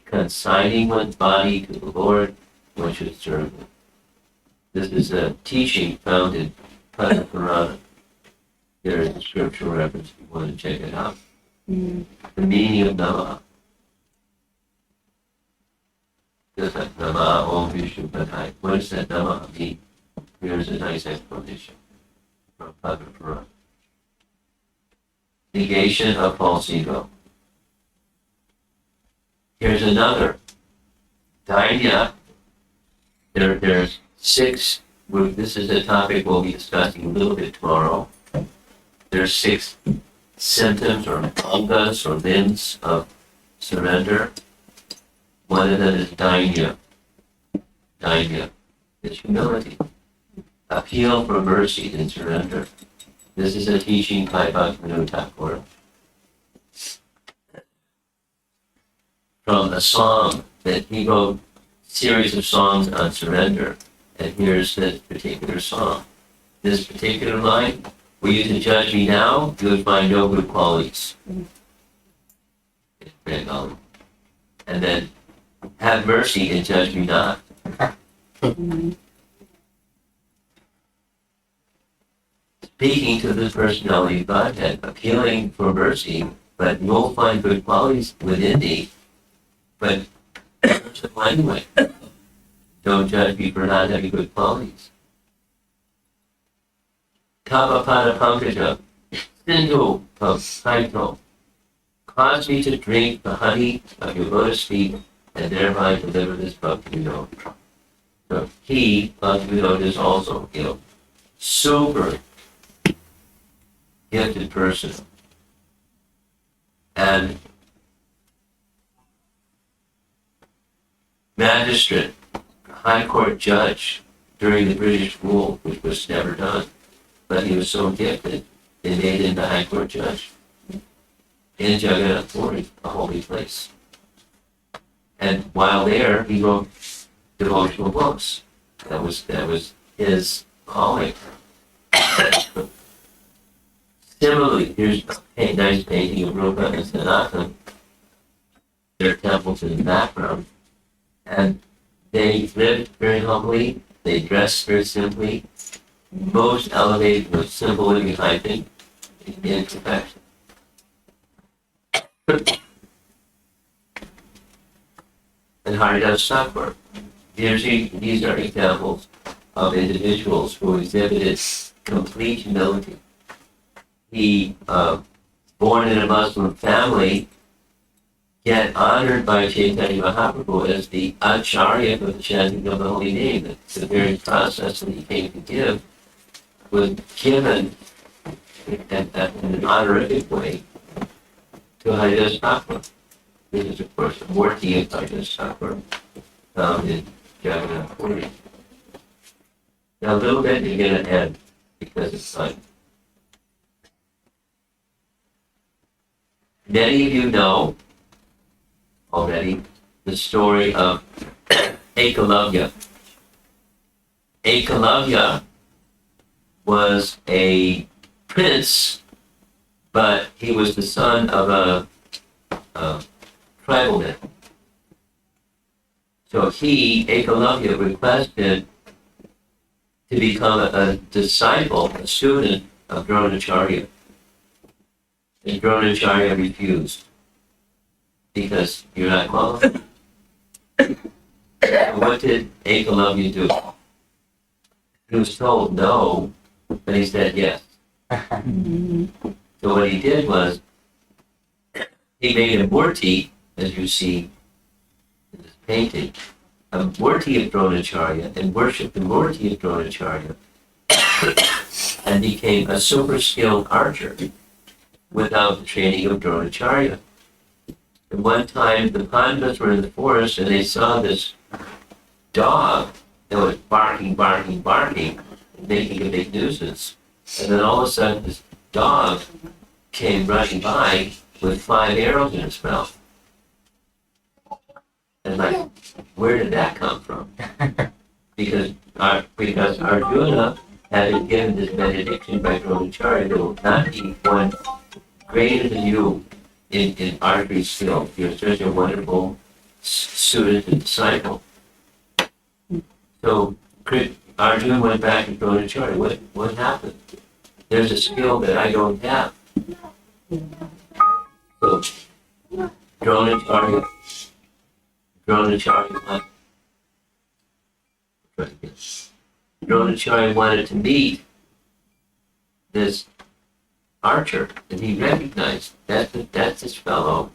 Consigning one's body to the Lord, one should serve him. This is a teaching found in Padma Purana. There is a scriptural reference if you want to check it out. The meaning of Namaha. Namaha Om Vishnu Padaya. What does that Namaha mean? Here's a nice explanation from Padma Purana. Negation of false ego. Here's another. Dainya. There's 6. This is a topic we'll be discussing a little bit tomorrow. There's 6 symptoms or angas or limbs of surrender. One of them is dainya. Dainya is humility. Appeal for mercy and surrender. This is a teaching by Bhakti Thakur from a song that he wrote, series of songs on surrender. And here's this particular song. This particular line, were you to judge me now, you would find no good qualities. And then, have mercy and judge me not. Speaking to the personality of Godhead, appealing for mercy, but you'll find good qualities within thee. But anyway, don't judge me for not having good qualities. Tapapada pankaja, sindhu paito, cause me to drink the honey of your lotus feet, and thereby deliver this Bhakti Vinod. So he, Bhakti Vinod, is also, super gifted person. And magistrate, high court judge during the British rule, which was never done. But he was so gifted, they made him the high court judge in Jagannath Puri, a holy place. And while there, he wrote devotional books. That was his calling. Similarly, here's a nice painting of Rupa and Sanatan. Their temples in the background. And they lived very humbly, they dressed very simply. Most elevated was simple living, I think, in perfection. And Haridas Thakur. These are examples of individuals who exhibited complete humility. He, born in a Muslim family, yet honored by Chaitanya Mahaprabhu as the Acharya of the chanting of the holy name. The very process that he came to give was given in an honorific way to Haridas Thakur. This is, of course, the Murti of Haridas Thakur found in Jagannath Puri. Now, a little bit you're going to end because it's time. Many of you know already the story of Ekalavya. Ekalavya was a prince, but he was the son of a tribalman. So Ekalavya, requested to become a disciple, a student of Dronacharya. And Dronacharya refused, because you're not qualified. What did Ekalavya do? He was told no, but he said yes. So what he did was, he made a murti, as you see in this painting, a murti of Dronacharya, and worshipped the murti of Dronacharya, and became a super skilled archer without the training of Dronacharya. And one time the Pandavas were in the forest and they saw this dog that was barking, making a big nuisance. And then all of a sudden this dog came running by with 5 arrows in its mouth. And like, where did that come from? Because Arjuna had been given this benediction by Dronacharya, there will not be one greater than you in archery skill. You're such a wonderful student and disciple. So Arjuna went back to Dronacharya. What happened? There's a skill that I don't have. So Dronacharya wanted to meet this archer, and he recognized that's this fellow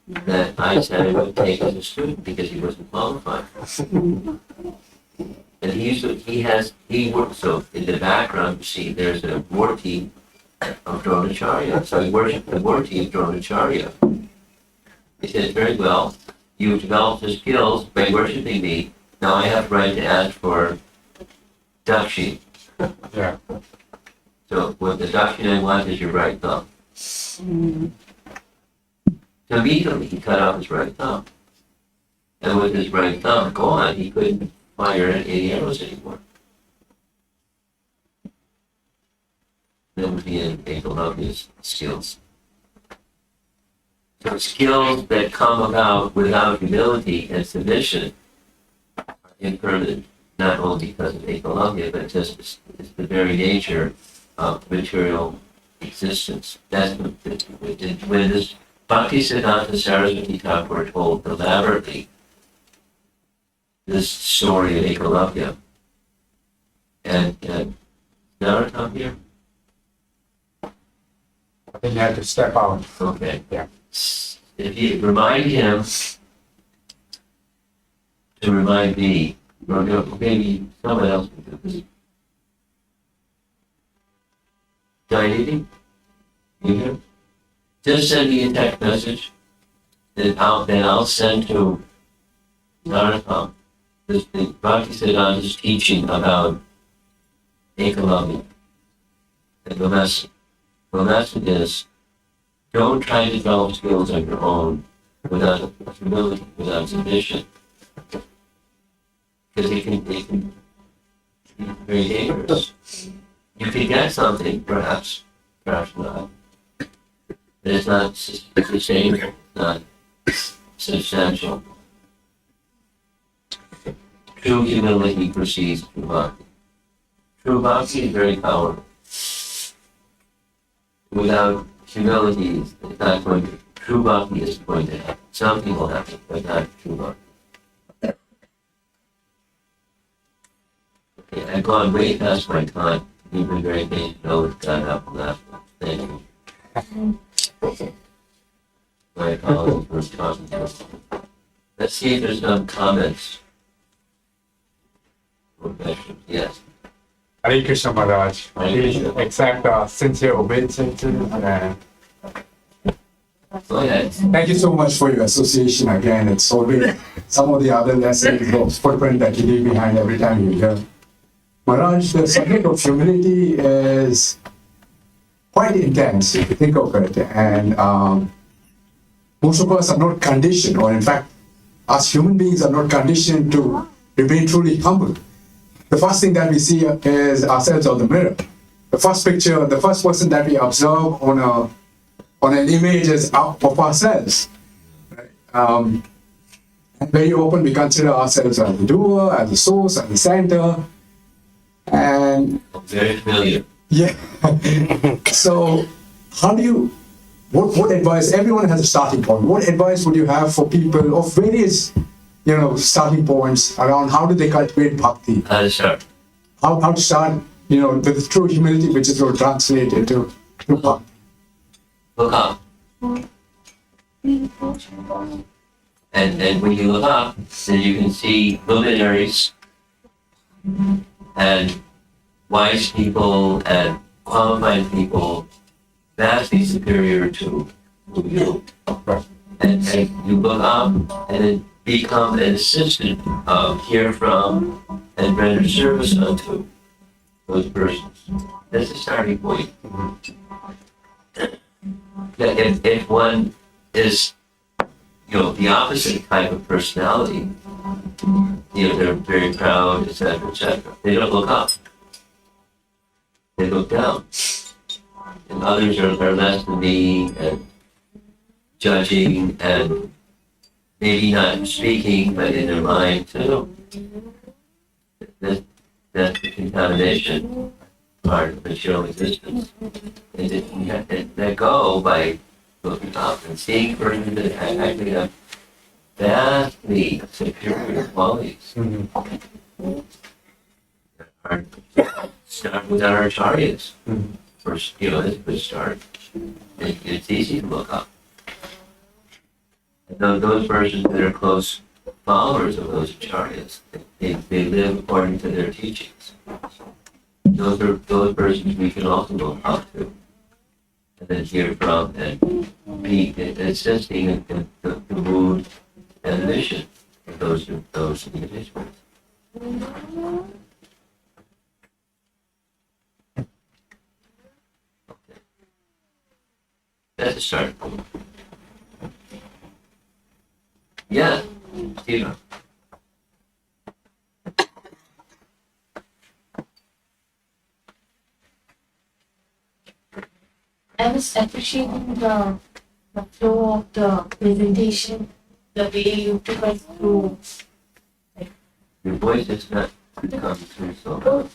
that I said I would take as a student because he wasn't qualified. And he works, so in the background you see there's a murti of Dronacharya. So he worshipped the murti of Dronacharya. He says, very well, you've developed the skills by worshiping me. Now I have the right to ask for dakshina. Yeah. So what the dakshina I want is your right thumb. Mm. So immediately he cut off his right thumb. And with his right thumb gone, he couldn't fire any arrows anymore. That would be an Ekalavy's skills. So skills that come about without humility and submission are impermanent, not only because of Ekalavya, but just it's the very nature of material existence. That's when this Bhaktisiddhanta Saraswati Thakur told elaborately this story of Ekalavya. And Narottam here? I think you had to step out. Okay. Yeah. If you remind him to remind me, or maybe someone else can do this. Dynity? You here? Just send me a text message, then I'll send to Narottam the Bhaktisiddhanta's teaching about Ekalavya. And the message is, don't try to develop skills on your own without humility, without submission. Because it can be very dangerous. You can get something, perhaps not. But it's not sustainable, it's not substantial. True humility proceeds through bhakti. True bhakti is very powerful. Without humility, it's not going to, true bhakti isn't going to happen. Something will happen, but not true bhakti. Okay, I've gone way past my time. You've been very patient. No, it's got up last one. Thank you. My apologies for talking to you. Let's see if there's some comments or questions. Yes. Hare Krishna Maharaj. Hare Please Krishna. accept sincere obeisance and Go ahead. Thank you so much for your association again. It's always some of the other lessons, those footprint that you leave behind every time you hear. Maharaj, the subject of humility is quite intense if you think of it. And most of us are not conditioned, or in fact, us human beings are not conditioned to remain truly humble. The first thing that we see is ourselves on the mirror. The first picture, the first person that we observe on an image is of ourselves. Right? And very often we consider ourselves as the doer, as the source, as the center. And Very familiar. yeah. So how do you, what advice, everyone has a starting point. What advice would you have for people of various, starting points around how do they cultivate bhakti? How to start? How to start, with true humility, which is will translate into bhakti. Look up. And when you look up, then you can see luminaries and wise people and qualified people vastly superior to you. And you look up and then become an assistant, hear from, and render service unto those persons. That's the starting point. If one is, the opposite type of personality, they're very proud, etc., they don't look up. They look down. And others are less than me and judging and maybe not speaking, but in their mind too. That's the contamination part of material existence. And you have to let go by looking up and seeing persons that actually have vastly superior qualities. Start with our acharyas. First, that's a good start. It's easy to look up. And those persons that are close followers of those acharyas, they live according to their teachings. Those persons we can also look up to. and then hear from and be. It's just being in the mood and the mission of those individuals. That's a start. Yeah, Stephen. I was appreciating the flow of the presentation, the way you took us through. Your voice is not come through so.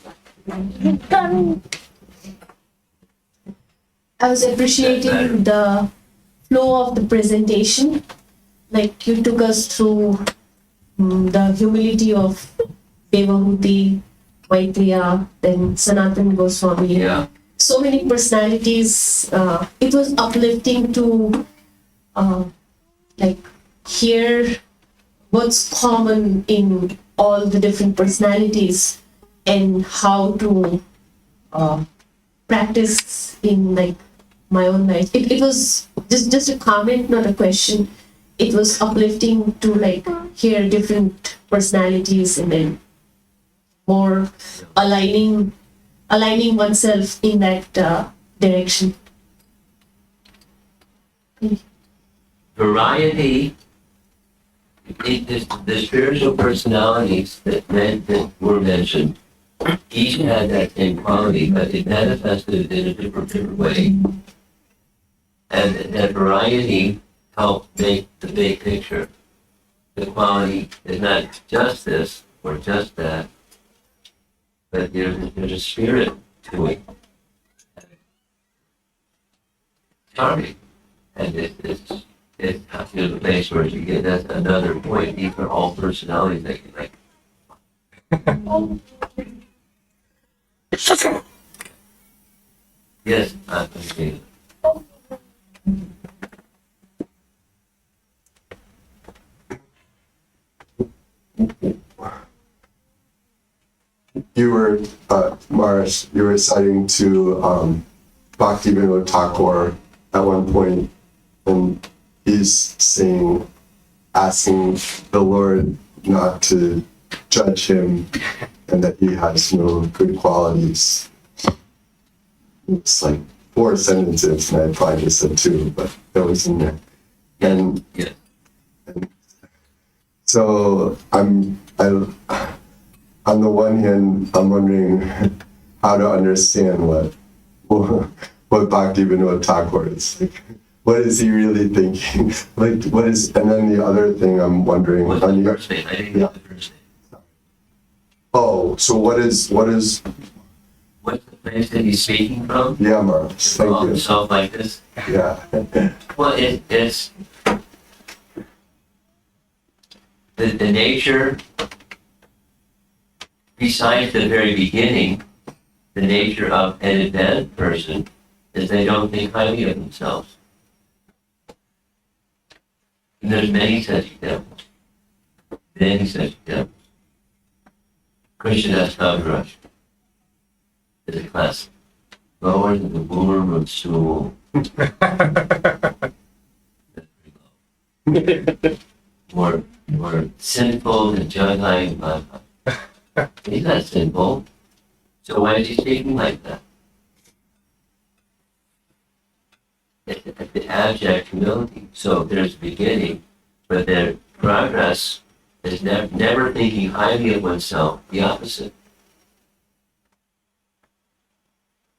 I was appreciating the flow of the presentation, like you took us through the humility of Devahuti, Maitreya, then Sanatana Goswami. Yeah. So many personalities. It was uplifting to like hear what's common in all the different personalities and how to practice in like my own life. It was just a comment, not a question. It was uplifting to like hear different personalities and then more aligning oneself in that direction. Variety, the spiritual personalities that were mentioned, each had that same quality, but it manifested in a different way. And that variety helped make the big picture. The quality is not just this or just that, but there's a spirit to it. Charming. And it's to the place where you get, that's another point. These are all personalities that you like. Yes, I'm thinking. You were, Mars, you were citing to Bhakti Vinod Thakur at one point, and he's saying, asking the Lord not to judge him and that he has no good qualities. It's like 4 sentences, and I probably just said 2, but that was in there. And, Yeah. and so on the one hand, I'm wondering how to understand what Bhakti Vinod Thakur is. Like, what is he really thinking? Like, what is, and then the other thing I'm wondering. What's the first name? I didn't get the first name. Oh, so what is, What's the place that he's speaking from? yeah, Mars, thank Call you. himself like this? Yeah. Well, it's the nature, besides the very beginning, the nature of an advanced person is they don't think highly of themselves. And there's many such examples. Many such examples. Krishnadas Kaviraj is a classic. Lower than the worm of stool. That's pretty low. More sinful than Jagai Mata. He's not sinful. So why is he speaking like that? It's the abject humility. So there's beginning, but their progress is never thinking highly of oneself. The opposite.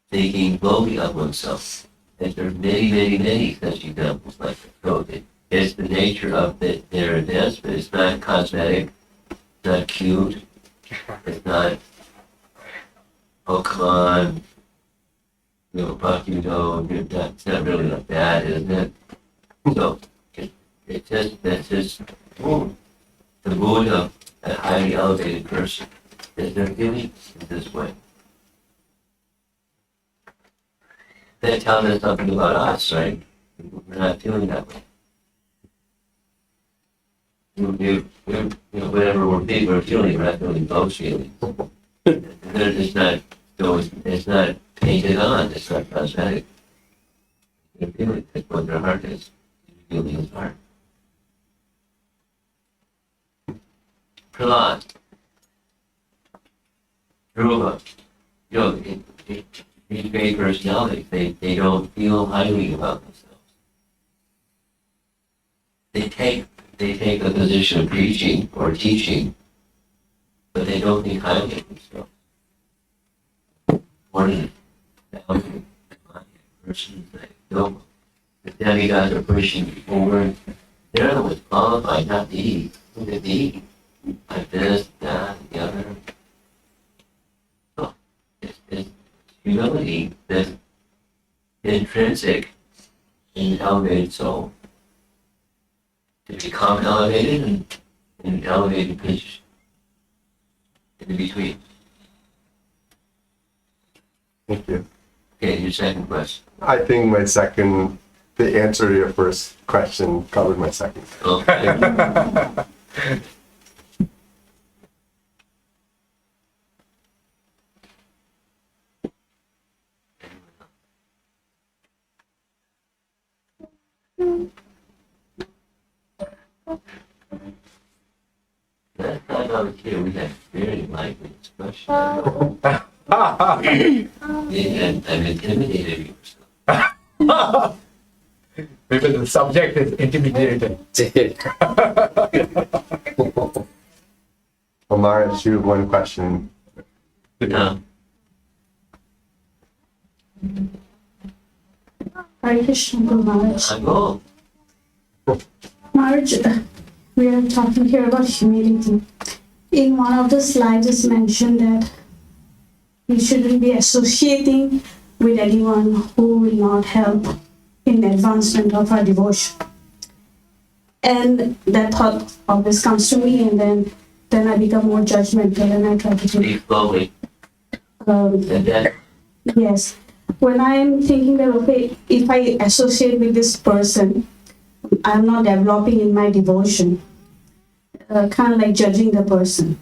Thinking lowly of oneself. And there are many such examples like that. So it's the nature of their advancement. It's not cosmetic, it's not cute, it's not, oh come on, Bhakti, it's not really like that, isn't it? So that's just the mood of a highly elevated person. Is they're feeling in this way. They're telling us something about us, right? We're not feeling that way. Whatever we're feeling, we're not feeling those feelings. They're just not, it's not painted on, it's not cosmetic. They're feeling it, what their heart is. He's revealing his heart. Prahlad, Rupa, these great personalities, they don't feel highly about themselves. They take a position of preaching or teaching, but they don't think highly of themselves. One of the persons that feel the demigods are pushing forward, they're the ones qualified, not these. Look at these. Like this, that, the other. So, it's humility that's intrinsic in an elevated soul. To become elevated and in an elevated position. In between. Thank you. Okay, your second question. I think the answer to your first question covered my second. Okay. Last time I was here, we had very lively discussion. And I'm intimidated you. Maybe the subject is intimidating. Omar, you have one question. No. Hare Krishna, Guru Maharaj. I'm old. Maharaj, we are talking here about humility. In one of the slides, it's mentioned that we shouldn't be associating with anyone who will not help in advancement of our devotion. And that thought always comes to me, and then I become more judgmental and I try to think. Speak slowly. Um, And then, Yes. When I'm thinking that, okay, if I associate with this person, I'm not developing in my devotion, kind of like judging the person.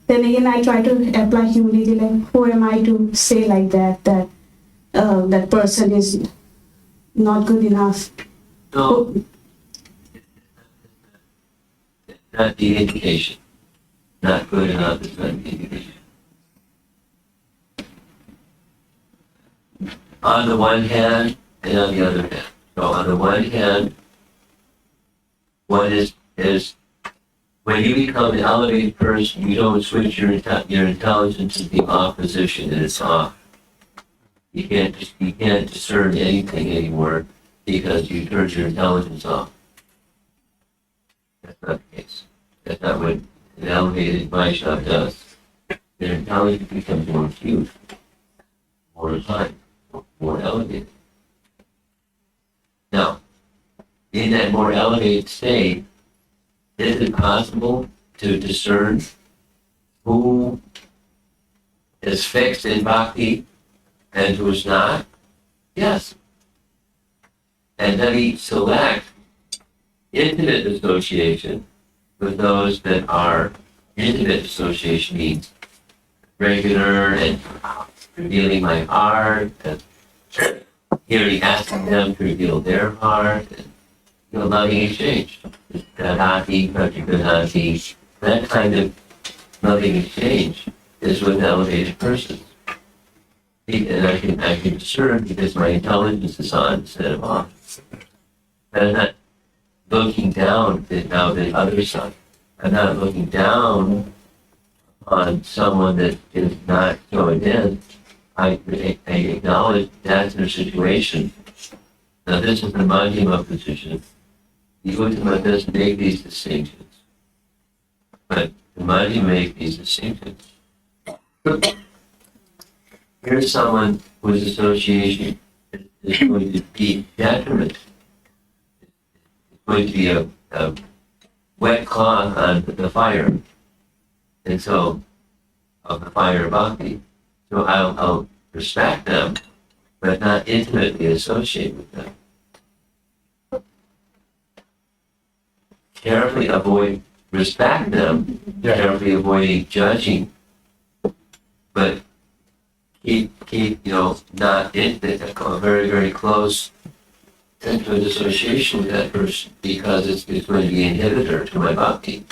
Then again, I try to apply humility, like, who am I to say like that that person is not good enough? no. Not the indication. Not good enough is not the indication. On the one hand and on the other hand. So on the one hand, one is when you become an elevated person, you don't switch your intelligence to the opposition, and it's off. You can't discern anything anymore because you turned your intelligence off. That's not the case. That's not what an elevated Vaishnava does. Their intelligence becomes more acute, more refined, more elevated. Now, in that more elevated state, is it possible to discern who is fixed in bhakti and who is not? Yes. And then we select intimate association with those that are intimate association means regular and revealing my heart and hearing, asking them to reveal their heart and loving exchange. Devotee, Precedes, that kind of loving exchange is with elevated persons. And I can discern because my intelligence is on instead of off. And I'm not looking down now the other side. I'm not looking down on someone that is not going in. I acknowledge that's their situation. Now this is the Madhyama position. The Uttama doesn't make these distinctions. But the Madhyama makes these distinctions. Here's someone whose association is going to be detriment. It's going to be a wet cloth on the fire. And so, of the fire of bhakti. So I'll respect them, but not intimately associate with them. Carefully respect them, Yeah. carefully avoiding judging, but keep, not in a very, very close intimate association with that person because it's going to be an inhibitor to my bhakti.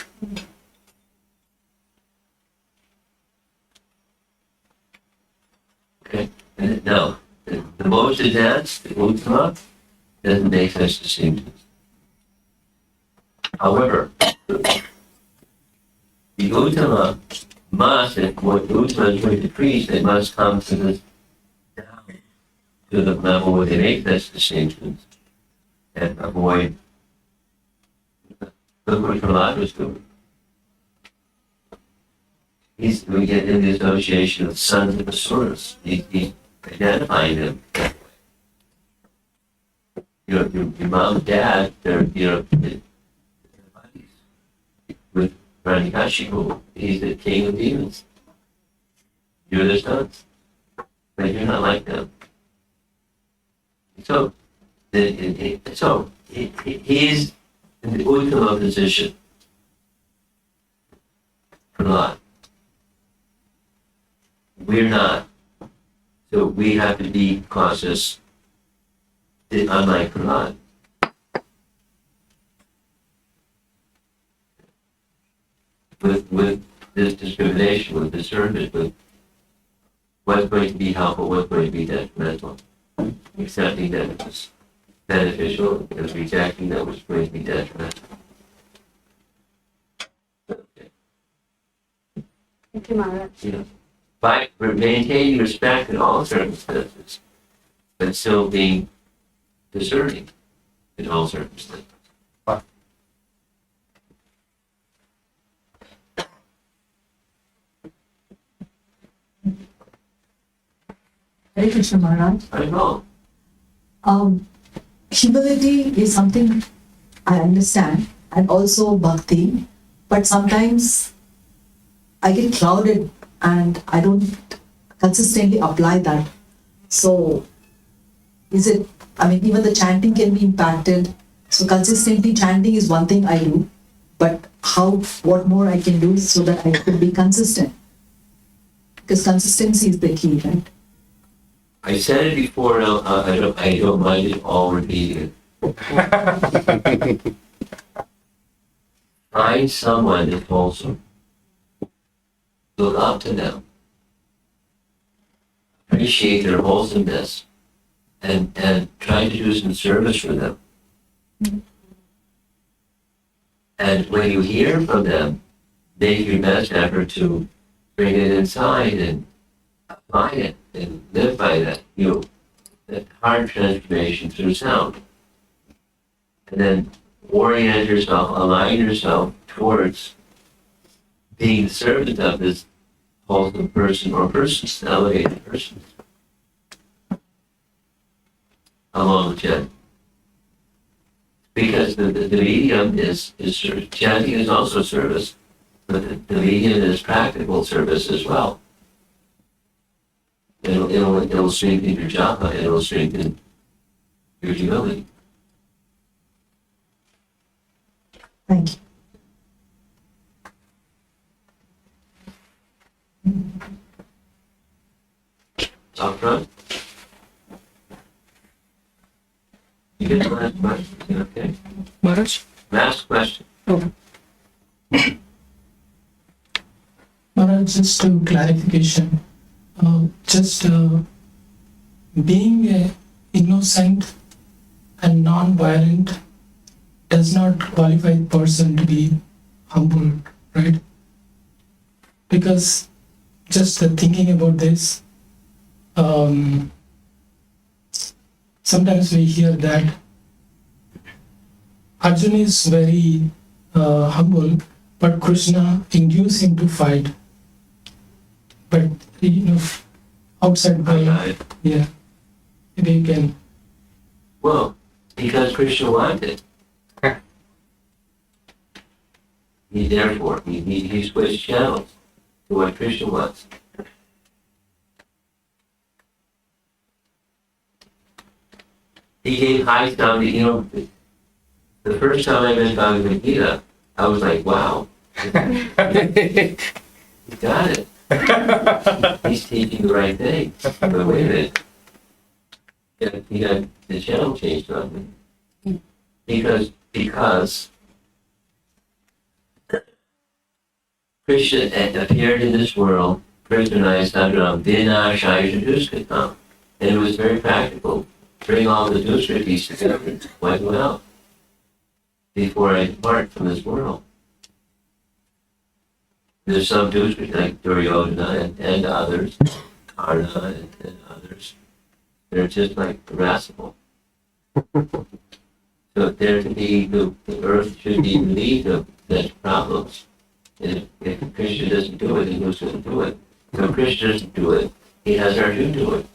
Okay, and now, the most advanced, the Uttama, doesn't make such distinctions. However, the Uttama must, if what the Uttama is going to preach, they must come to the down to the level where they make such distinctions and avoid what Prahlad was doing. We get in the association of sons of Asuras. He's identifying them that way. Your mom and dad, they're, buddies. With Ranikashipu, he's the king of demons. You're their sons. But you're not like them. So, he's in the Uttama position. Prahlad. We're not. So we have to be cautious, unlike Prahlad. With this discrimination, with discernment, with what's going to be helpful, what's going to be detrimental. Accepting that it was beneficial and rejecting that was going to be detrimental. Okay. Thank you, Maharaj. By maintaining respect in all circumstances, but still being discerning in all circumstances. Hare Krishna Maharaj. I know. Humility is something I understand, and also bhakti, but sometimes I get clouded and I don't consistently apply that. So, is it, even the chanting can be impacted. So, consistently chanting is one thing I do, but what more I can do so that I could be consistent? Because consistency is the key, right? I said it before, and I don't mind it all repeating it. Find someone that's wholesome. Look up to them. Appreciate their wholesomeness. And try to do some service for them. And when you hear from them, make your best effort to bring it inside and apply it and live by that, that heart transformation through sound. And then orient yourself, align yourself towards being the servant of this wholesome person or persons, elevated persons. Along with chanting. Because the medium is service. Chanting is also service, but the medium is practical service as well. It'll strengthen your japa, it'll strengthen your humility. Thank you. Up front. You get the last question, okay? Maharaj? Last question. Maharaj, just a clarification. Being a innocent and non-violent does not qualify a person to be humble, right? Because just thinking about this, sometimes we hear that Arjuna is very humble, but Krishna induced him to fight. But outside by yeah, maybe you can. Well, because Krishna wanted. He switched channels to what Krishna wants. He gave high sounding, the first time I met Bhagavad Gita, I was like, wow. He got it. He's teaching the right thing. But wait a minute. He got the channel changed on me. Because Krishna appeared in this world, Krishna Sadram Vinashaya Duskhatam. And it was very practical. Bring all the Duskhatis together, wipe them out, before I depart from this world. There's some Duskhatis like Duryodhana and others, Karna and others. They're just like irascible. So there to be, the earth should be relieved of such problems. And if Krishna doesn't do it, then who's going to do it? So Krishna doesn't do it, he has Arjuna do it.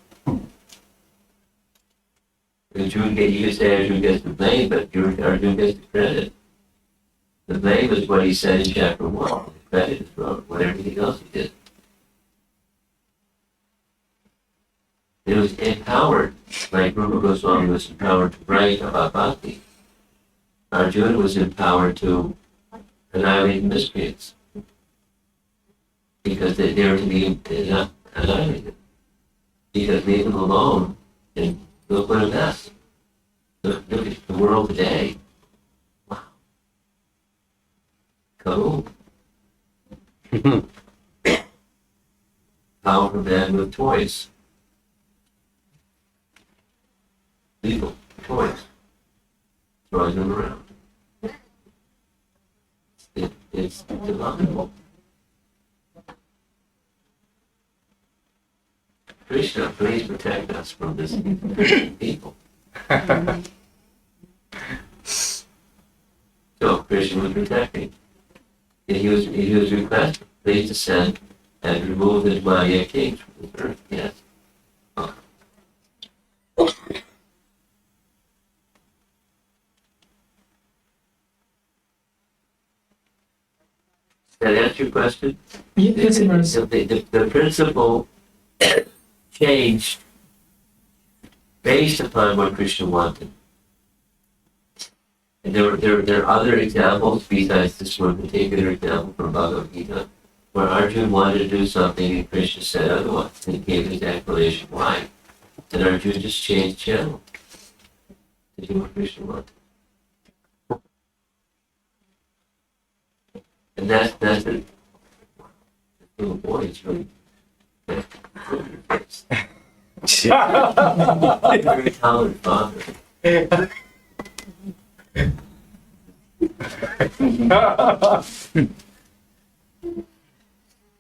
Arjuna, you could say Arjuna gets the blame, but Arjuna gets the credit. The blame is what he said in chapter 1. The credit is for what everything else he did. It was empowered, like Rupa Goswami was empowered to write about Bhakti. Arjuna was empowered to annihilate miscreants. Because they were to be annihilated. Because leave them alone, and look what a mess. Look at the world today. Wow. Kaboom. Powerful man with toys. Legal toys. Throwing them around. It's delightful. Krishna, please protect us from this people. So Krishna was protecting. And he was requested, please descend and remove the Maya kings from the earth. Yes. Did that answer your question? Yes, it was. The principle changed based upon what Krishna wanted. And there are other examples besides this one particular example from Bhagavad Gita, where Arjuna wanted to do something and Krishna said otherwise, and he gave his explanation why. And Arjuna just changed channel to do what Krishna wanted. And that's the little boy is really very talented father. You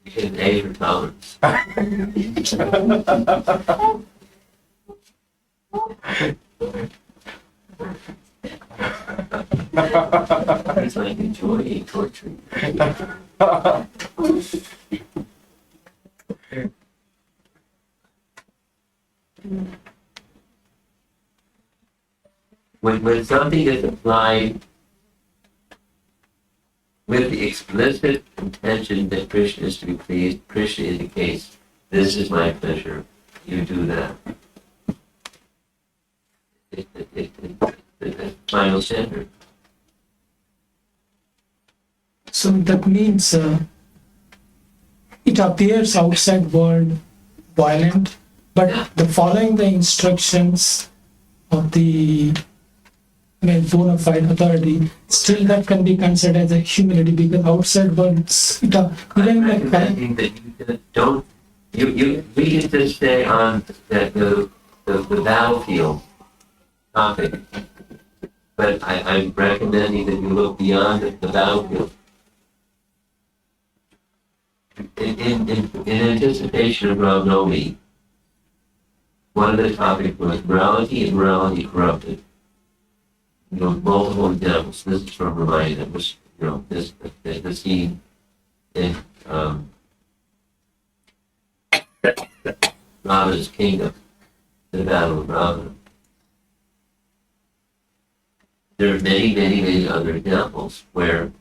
get an A for tolerance. It's like enjoying torture. When something is applied with the explicit intention that Krishna is to be pleased, Krishna indicates, this is my pleasure, you do that. It's final standard. So that means it appears outside world violent, but the following the instructions of the bona fide authority, still that can be considered as a humility, because outside world it even like Recommending that you don't, we can just stay on the battlefield topic, but I'm recommending that you look beyond the battlefield. In anticipation of Ram Navami, one of the topics was morality and morality corrupted. Multiple examples. This is from Ramayana. It was, the scene in Ravana's kingdom, the battle of Ravana. There are many, many, many other examples where,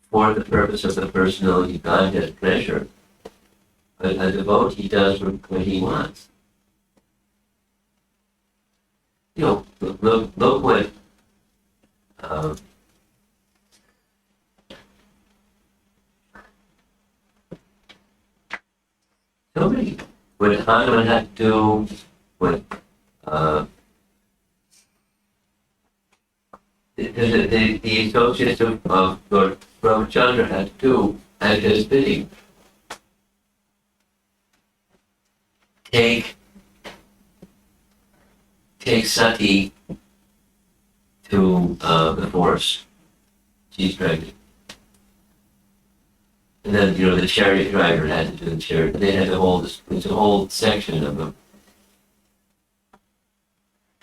for the purpose of the personality Godhead pleasure, a devotee does what he wants. Look what nobody. What Hanuman had to do, what the associates of Lord Ramachandra had to do at his bidding. Take Sati to the forest. She's pregnant. And then, the chariot driver had to do the chariot. They had to hold this, it's a whole section of them.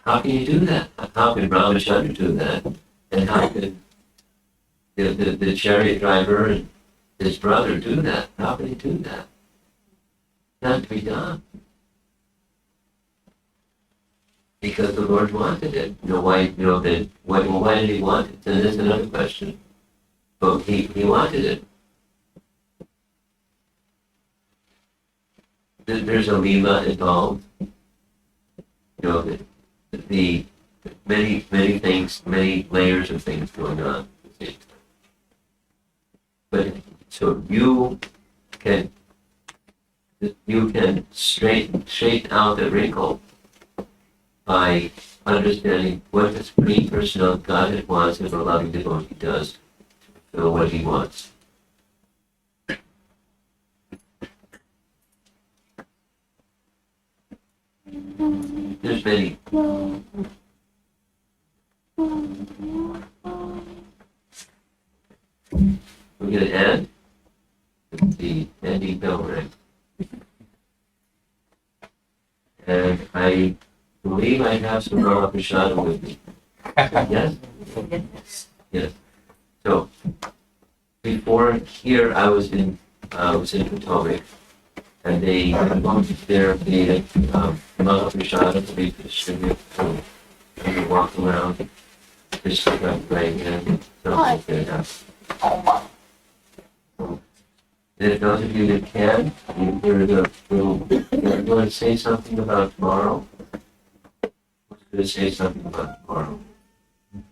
How can you do that? How can Ramachandra do that? And how could the chariot driver and his brother do that? How can he do that? Not to be done. Because the Lord wanted it. Why did he want it? Then there's another question. But he wanted it. There's a Leela involved. The many things, many layers of things going on. But so you can straighten out the wrinkle by understanding what the Supreme Personality of Godhead wants and a loving devotee does to fulfill what he wants. There's many. We're going to end with the ending bell ring. And I believe I have some Raw Prashadam with me. Yes? Yes. So, before here, I was in Potomac, and they there the Mahaprashadam to be distributed. So, you walk around, just like praying, and something's going to happen. And those of you that can, you want to say something about tomorrow? Who's going to say something about tomorrow? You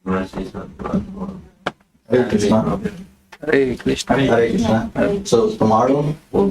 want to say something about tomorrow? Hare Krishna. Hare Krishna. Hare Krishna. So tomorrow